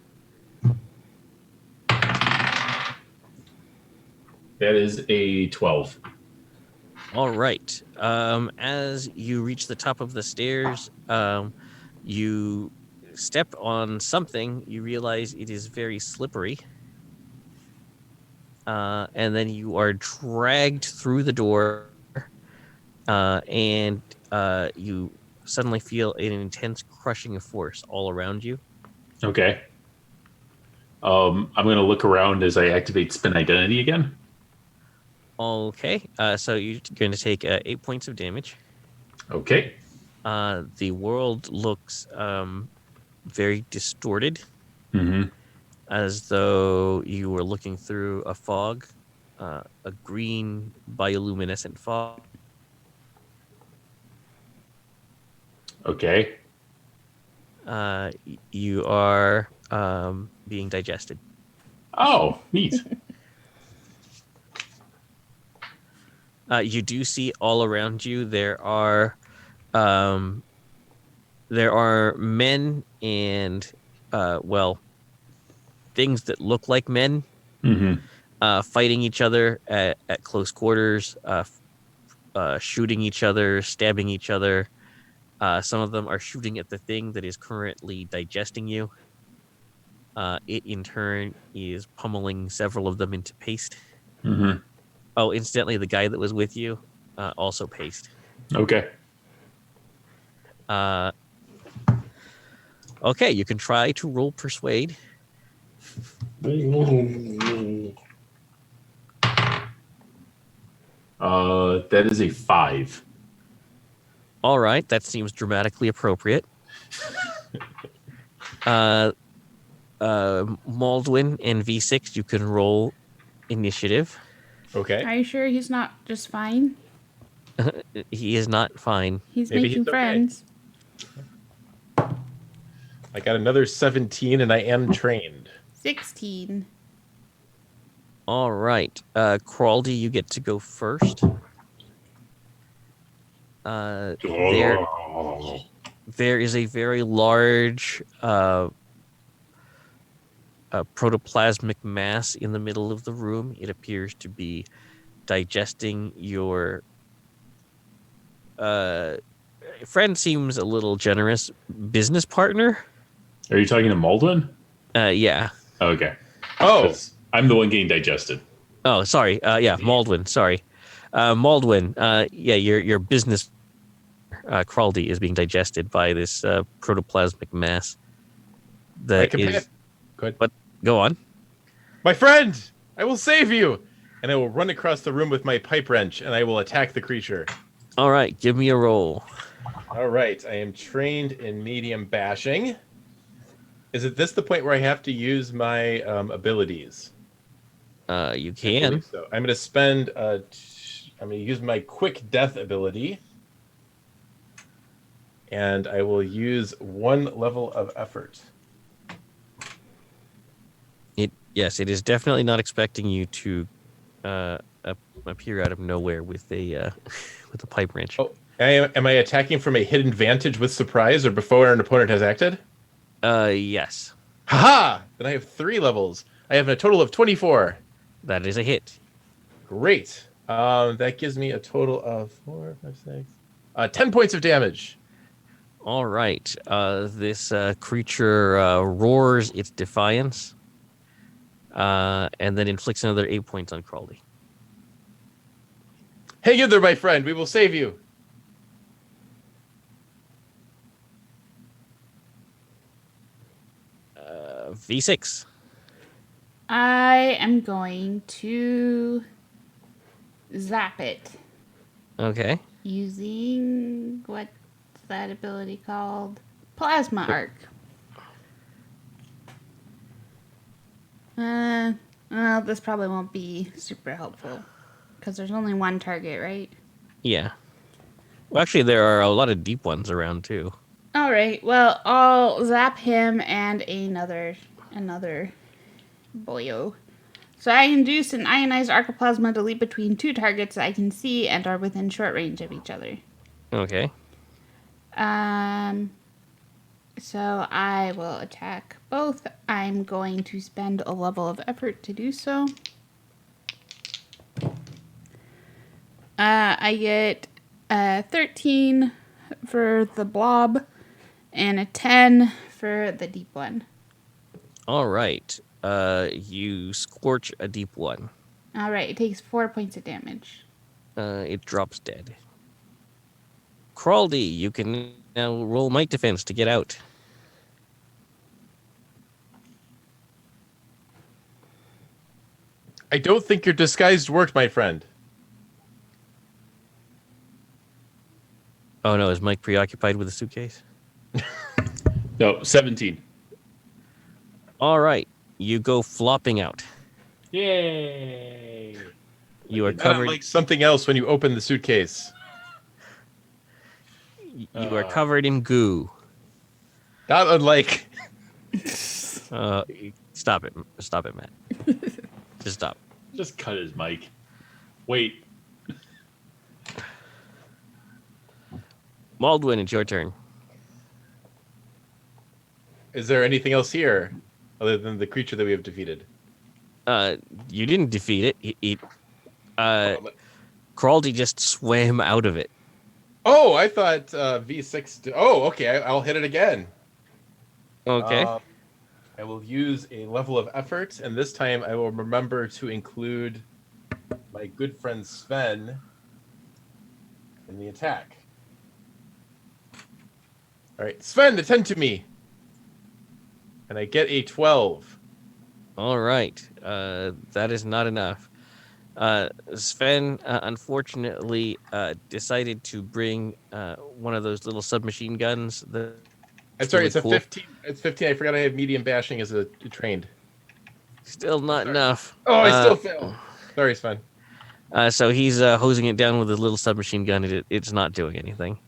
That is a 12. All right. As you reach the top of the stairs, you step on something. You realize it is very slippery. And then you are dragged through the door, and you suddenly feel an intense crushing of force all around you. Okay. I'm going to look around as I activate spin identity again. Okay. So you're going to take 8 points of damage. Okay. The world looks very distorted. Mm-hmm. As though you were looking through a fog, a green bioluminescent fog. Okay. You are being digested. Oh, neat. You do see all around you there are men and things that look like men fighting each other at close quarters, shooting each other, stabbing each other. Some of them are shooting at the thing that is currently digesting you. It, in turn, is pummeling several of them into paste. Mm-hmm. Oh, incidentally, the guy that was with you also paste. Okay. Okay, you can try to roll persuade. That is a 5. All right, that seems dramatically appropriate. Maldwin and V6, you can roll initiative. Okay. Are you sure he's not just fine? He is not fine. He's Maybe making he's okay. friends. I got another 17, and I am trained. 16. All right. Crawldy, you get to go first. There is a very large protoplasmic mass in the middle of the room. It appears to be digesting your friend seems a little generous business partner. Are you talking to Maldwin? Yeah. Okay. Oh, 'Cause I'm the one getting digested. Oh, sorry. Yeah, Maldwin. Sorry, Maldwin. Yeah, your business Crawldy is being digested by this protoplasmic mass. That is. Good. But go on. My friend, I will save you, and I will run across the room with my pipe wrench, and I will attack the creature. All right, give me a roll. All right, I am trained in medium bashing. Is it this the point where I have to use my abilities? You I can. believe so. I'm going to spend. I'm going to use my quick death ability, and I will use 1 level of effort. Yes, it is definitely not expecting you to appear out of nowhere with a with a pipe wrench. Oh, am I attacking from a hidden vantage with surprise or before an opponent has acted? Yes, Haha! Then I have 3 levels. I have a total of 24. that is a hit. Great. That gives me a total of 4, 5, 6, 10 points of damage. All right. This creature roars its defiance, and then inflicts another 8 points on Crawley. Hang in there, my friend. We will save you. V6. I am going to zap it Okay. using what's that ability called? Plasma Arc. Well, this probably won't be super helpful because there's only one target, right? Yeah. Well, actually, there are a lot of deep ones around too. All right. Well, I'll zap him and another boyo. So I induce an ionized arcoplasma to leap between 2 targets I can see and are within short range of each other. Okay. So I will attack both. I'm going to spend a level of effort to do so. I get 13 for the blob and a 10 for the deep one. All right. You scorch a deep one. All right, it takes 4 points of damage. It drops dead. Crawley, you can now roll might defense to get out. I don't think your disguise worked, my friend. Oh no, is Mike preoccupied with the suitcase? No, 17. All right, you go flopping out. Yay! You are Not covered. like something else when you open the suitcase. You are covered in goo. Not unlike. Stop it, Matt. Just stop. Just cut his mic. Wait. Maldwin, it's your turn. Is there anything else here other than the creature that we have defeated? You didn't defeat it. Crawley just swam out of it. Oh, I thought V6. Oh, okay. I'll hit it again. Okay. I will use a level of effort, and this time I will remember to include my good friend Sven in the attack. All right, Sven, attend to me. And I get a 12. All right. That is not enough. Sven, unfortunately, decided to bring one of those little submachine guns. I'm sorry, really it's a cool. 15. It's 15. I forgot I have medium bashing as a trained. Still not enough. Oh, I still failed. Sorry, Sven. So he's hosing it down with his little submachine gun. It's not doing anything.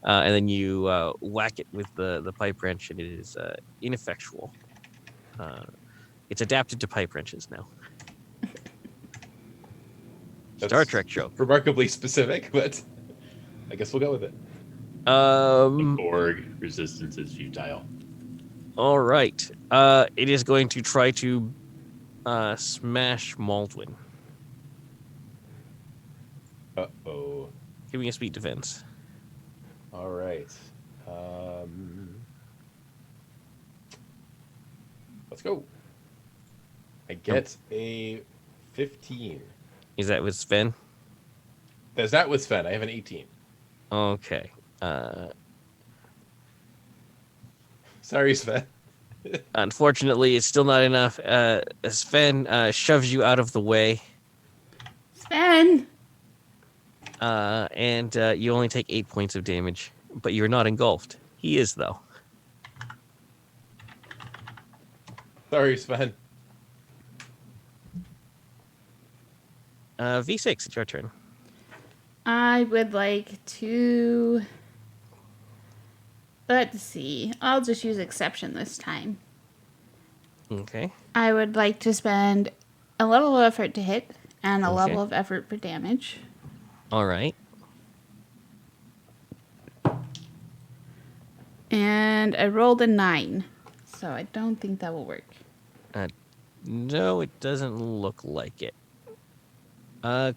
And then you whack it with the pipe wrench, and it is ineffectual. It's adapted to pipe wrenches now. Star Trek joke. Remarkably specific, but I guess we'll go with it. Borg resistance is futile. All right. It is going to try to smash Maldwin. Uh-oh. Give me a speed defense. All right. Let's go. I get a 15. Is that with Sven? That's not with Sven. I have an 18. Okay. Sorry, Sven. Unfortunately, it's still not enough. Sven shoves you out of the way, Sven! and you only take 8 points of damage, but you're not engulfed. He is, though. Sorry, Sven. V6, it's your turn. I would like to... Let's see. I'll just use exception this time. Okay. I would like to spend a level of effort to hit and a Okay. level of effort for damage. All right. And I rolled a 9, so I don't think that will work. No, it doesn't look like it.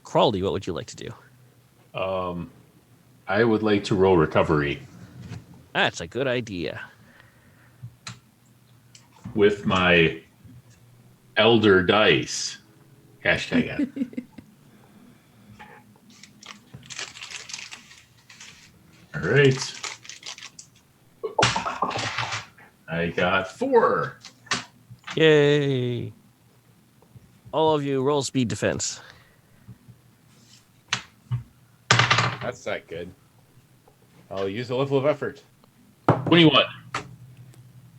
Crawley, what would you like to do? I would like to roll recovery That's a good idea. with my elder dice. Hashtag it. All right. I got 4. Yay! All of you roll speed defense. That's not good. I'll use a level of effort. 21.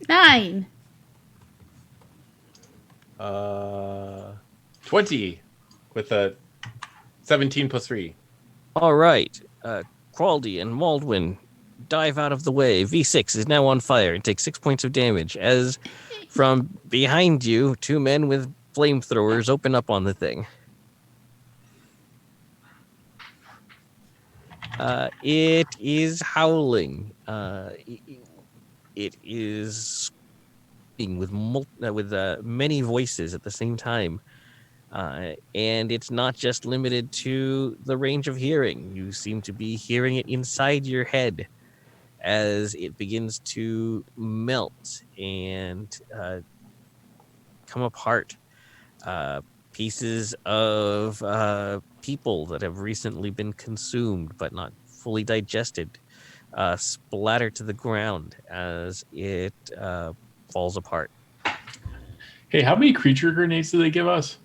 9. 20 with a 17 plus 3. All right. Crawley and Waldwin dive out of the way. V6 is now on fire and takes 6 points of damage as from behind you, 2 men with flamethrowers open up on the thing. It is howling. It is speaking with many voices at the same time. And it's not just limited to the range of hearing. You seem to be hearing it inside your head as it begins to melt and come apart. Pieces of people that have recently been consumed but not fully digested splatter to the ground as it falls apart. Hey, how many creature grenades do they give us?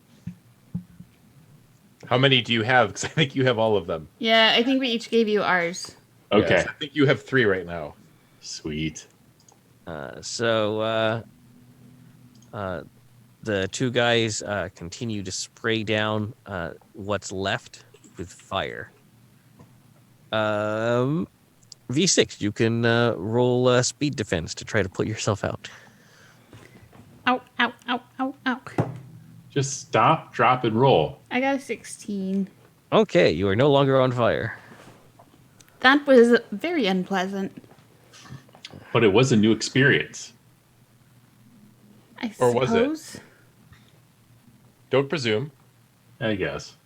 How many do you have? Because I think you have all of them. Yeah, I think we each gave you ours. Okay. Yes, I think you have 3 right now. Sweet. So the 2 guys continue to spray down what's left with fire. V6, you can roll speed defense to try to put yourself out. Ow, ow, ow, ow, ow. Just stop, drop, and roll. I got a 16. Okay, you are no longer on fire. That was very unpleasant. But it was a new experience. I Or was it? suppose. Don't presume. I guess.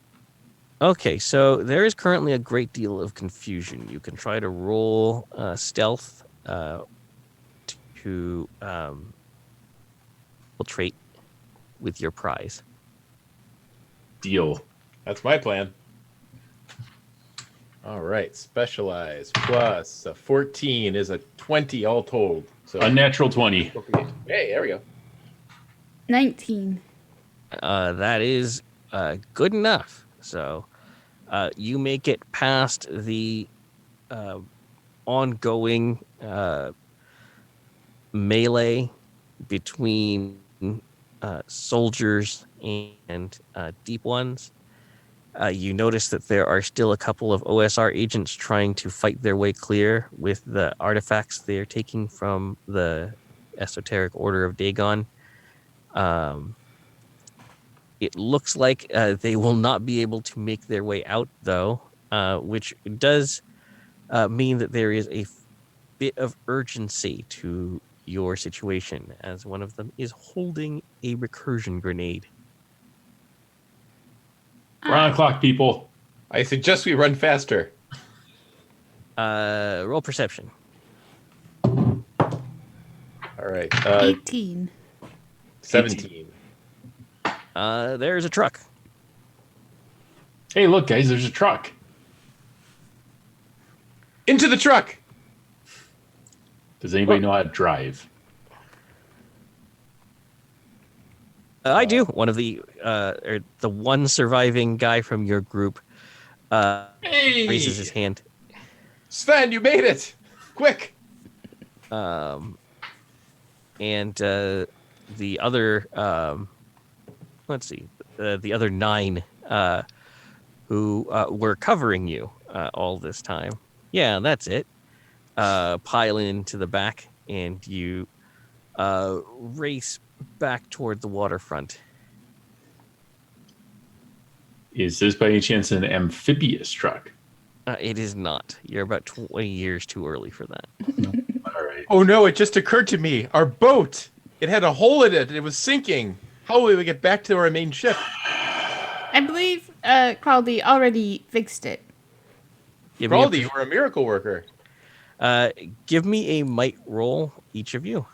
Okay, so there is currently a great deal of confusion. You can try to roll stealth to infiltrate with your prize. Deal. That's my plan. All right. Specialize plus a 14 is a 20 all told. So Unnatural 20. Hey, there we go. 19. That is good enough. So you make it past the ongoing melee between soldiers and deep ones. You notice that there are still a couple of OSR agents trying to fight their way clear with the artifacts they're taking from the Esoteric Order of Dagon. It looks like they will not be able to make their way out, though, which does mean that there is a bit of urgency to your situation, as one of them is holding a recursion grenade. We're on the clock, people. I suggest we run faster. Roll perception. All right. 18. 17. There's a truck. Hey, look, guys, there's a truck. Into the truck. Does anybody know how to drive? I do. One of the or the one surviving guy from your group Hey! raises his hand. Sven, you made it. Quick. And the other let's see, the other 9 who were covering you all this time. Yeah, that's it. Pile into the back, and you race back toward the waterfront. Is this by any chance an amphibious truck? It is not. You're about 20 years too early for that. All right. Oh no, it just occurred to me. Our boat, it had a hole in it. It was sinking. How will we get back to our main ship? I believe Crowley already fixed it. Give me a Baldy, you were a miracle worker. Give me a might roll, each of you.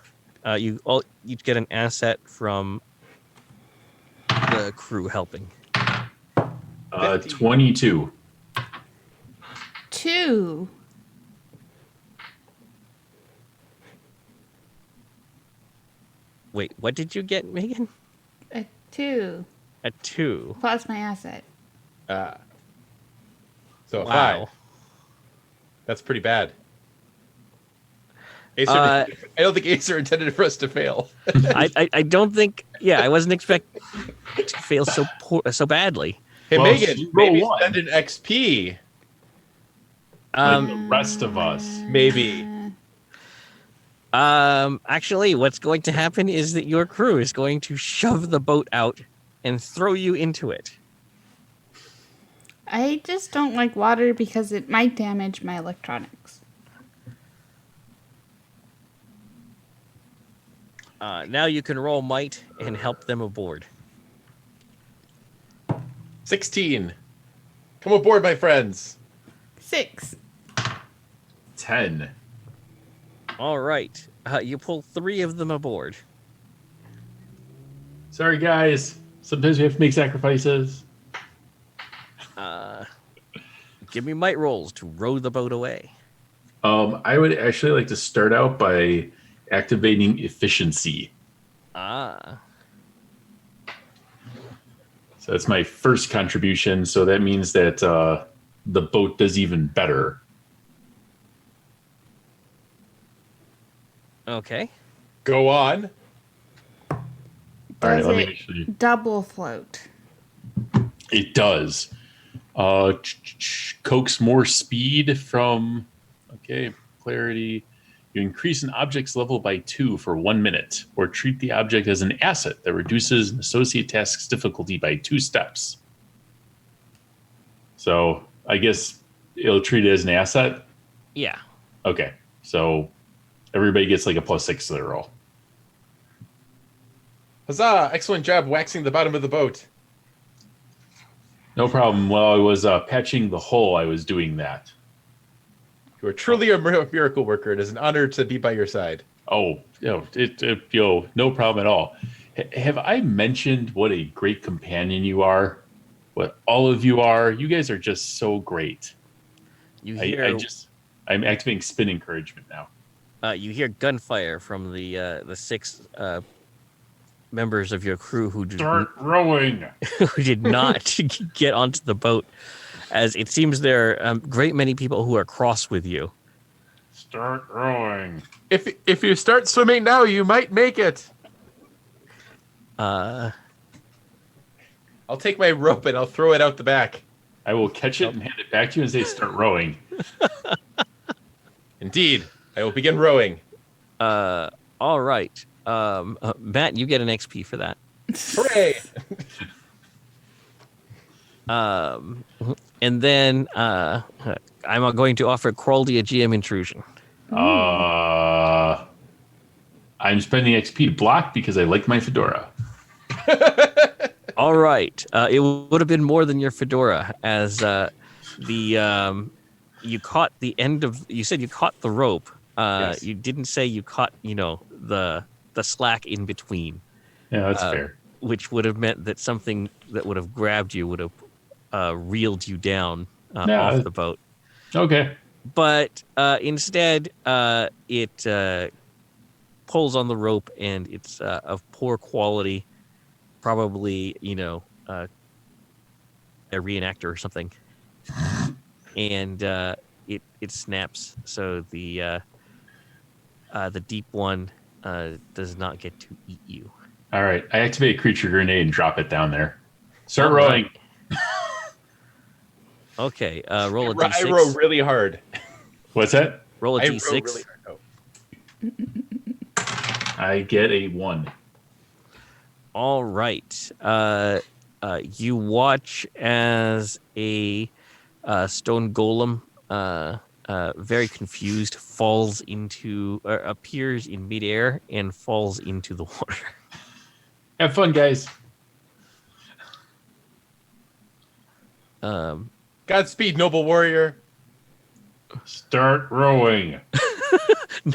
You all each get an asset from the crew helping. 22. 2. Wait, what did you get, Megan? A 2 A 2. plus my asset. So Wow. 5. That's pretty bad. Acer, Uh, I don't think Acer intended for us to fail. I don't think. Yeah, I wasn't expecting it to fail so badly. Hey, Well, Megan, you roll maybe one. spend an XP. Like the rest of us. Maybe. Actually, what's going to happen is that your crew is going to shove the boat out and throw you into it. I just don't like water because it might damage my electronics. Now you can roll might and help them aboard. 16. Come aboard, my friends. 6. 10. All right. You pull 3 of them aboard. Sorry, guys. Sometimes we have to make sacrifices. Give me might rolls to row the boat away. I would actually like to start out by activating efficiency. Ah. So that's my first contribution. So that means that the boat does even better. Okay. Go on. All right, Does let me it actually. double float? It does. Coax more speed from. Okay, clarity. You increase an object's level by 2 for 1 minute, or treat the object as an asset that reduces an associate task's difficulty by 2 steps. So I guess it'll treat it as an asset. Yeah. Okay, so everybody gets like a +6 to their roll. Huzzah! Excellent job waxing the bottom of the boat. No problem. While I was patching the hole, I was doing that. You are truly a miracle worker. It is an honor to be by your side. Oh, no problem at all. Have I mentioned what a great companion you are? What all of you are? You guys are just so great. You hear I'm activating spin encouragement now. you hear gunfire from the 6 members of your crew who Start rowing. who did not get onto the boat, as it seems there are a great many people who are cross with you. Start rowing. If you start swimming now, you might make it. Uh, I'll take my rope and I'll throw it out the back. I will catch it and hand it back to you and say, "Start rowing." Indeed, I will begin rowing. all right. Matt, you get an XP for that. Hooray! And then I'm going to offer Crowley a GM intrusion. I'm spending XP to block because I like my fedora. All right. It would have been more than your fedora, as you caught the end of. You said you caught the rope. Yes. You didn't say you caught, the slack in between. Yeah, that's fair. Which would have meant that something that would have grabbed you would have reeled you down Yeah. off the boat. Okay. But instead, it pulls on the rope, and it's of poor quality. Probably, a reenactor or something. And it snaps, so the deep one does not get to eat you. All right. I activate creature grenade and drop it down there. Start All rowing. right. Okay, roll a d6. I row really hard. What's that? Roll a I row d6. really hard. Oh. I get a 1. All right. You watch as a stone golem, very confused, falls into, or appears in midair and falls into the water. Have fun, guys. Godspeed, noble warrior. Start rowing.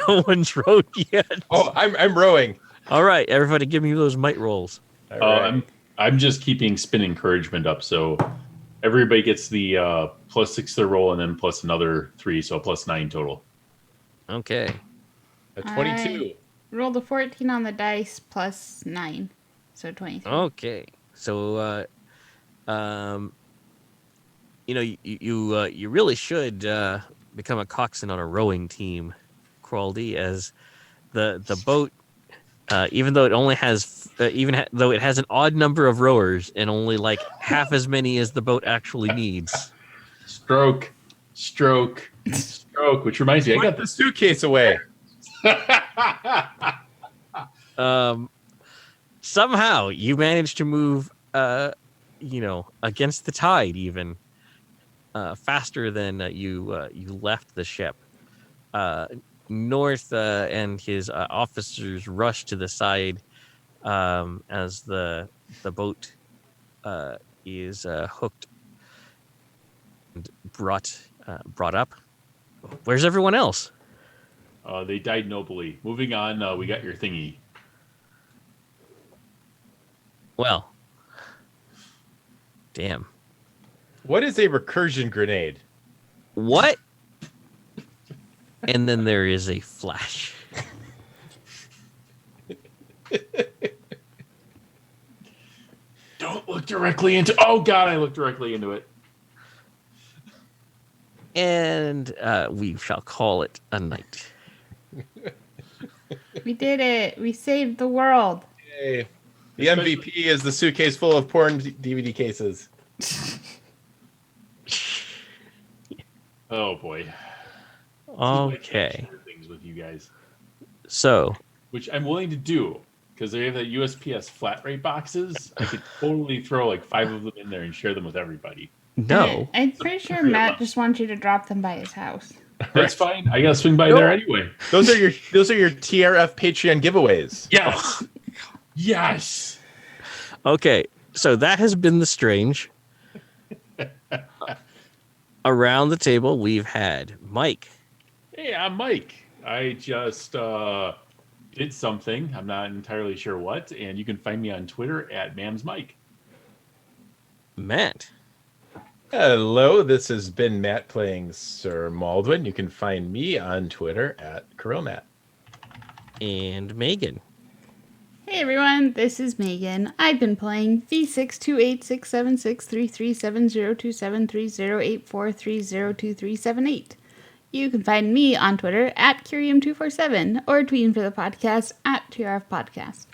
No one's rowed yet. Oh, I'm rowing. All right, everybody, give me those might rolls. All right. I'm just keeping spin encouragement up, so everybody gets the +6 to their roll and then plus another 3, so +9 total. Okay. A 22. Rolled a 14 on the dice plus 9, so 23. Okay. So, you really should become a coxswain on a rowing team, Crawldy, as the boat, even though it only has though it has an odd number of rowers and only like half as many as the boat actually needs. Stroke, which reminds me, I got the suitcase away. Somehow you managed to move, against the tide, even faster than you left the ship. North and his officers rushed to the side as the boat is hooked and brought up. Where's everyone else? They died nobly. Moving on, we got your thingy. Well, damn. What is a recursion grenade? What? And then there is a flash. Don't look directly into... Oh, God, I looked directly into it. And we shall call it a night. We did it. We saved the world. Yay. The MVP is the suitcase full of porn DVD cases. Oh, boy. Okay. Things with you guys. So, which I'm willing to do, because they have that USPS flat rate boxes. I could totally throw like 5 of them in there and share them with everybody. no. I'm pretty sure Matt just wants you to drop them by his house. That's fine. I gotta swing by there anyway. Those are your TRF Patreon giveaways. Yes. Yes. Okay, so that has been the strange. Around the table, we've had Mike. Hey, I'm Mike. I just did something. I'm not entirely sure what, and you can find me on Twitter at MamsMike. Matt. Hello, this has been Matt playing Sir Maldwin. You can find me on Twitter at Kirill And Megan. Hey everyone, this is Megan. I've been playing V628676330273084302378. You can find me on Twitter at Curium247 or tweeting for the podcast at TRF Podcast.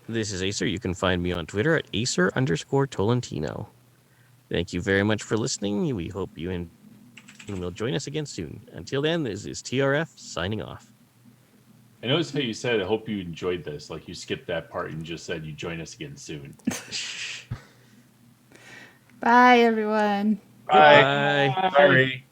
This is Acer. You can find me on Twitter at Acer_Tolentino. Thank you very much for listening. We hope you and will join us again soon. Until then, this is TRF signing off. I noticed how you said, I hope you enjoyed this. Like you skipped that part and just said you join us again soon. Bye, everyone. Bye. Bye. Sorry.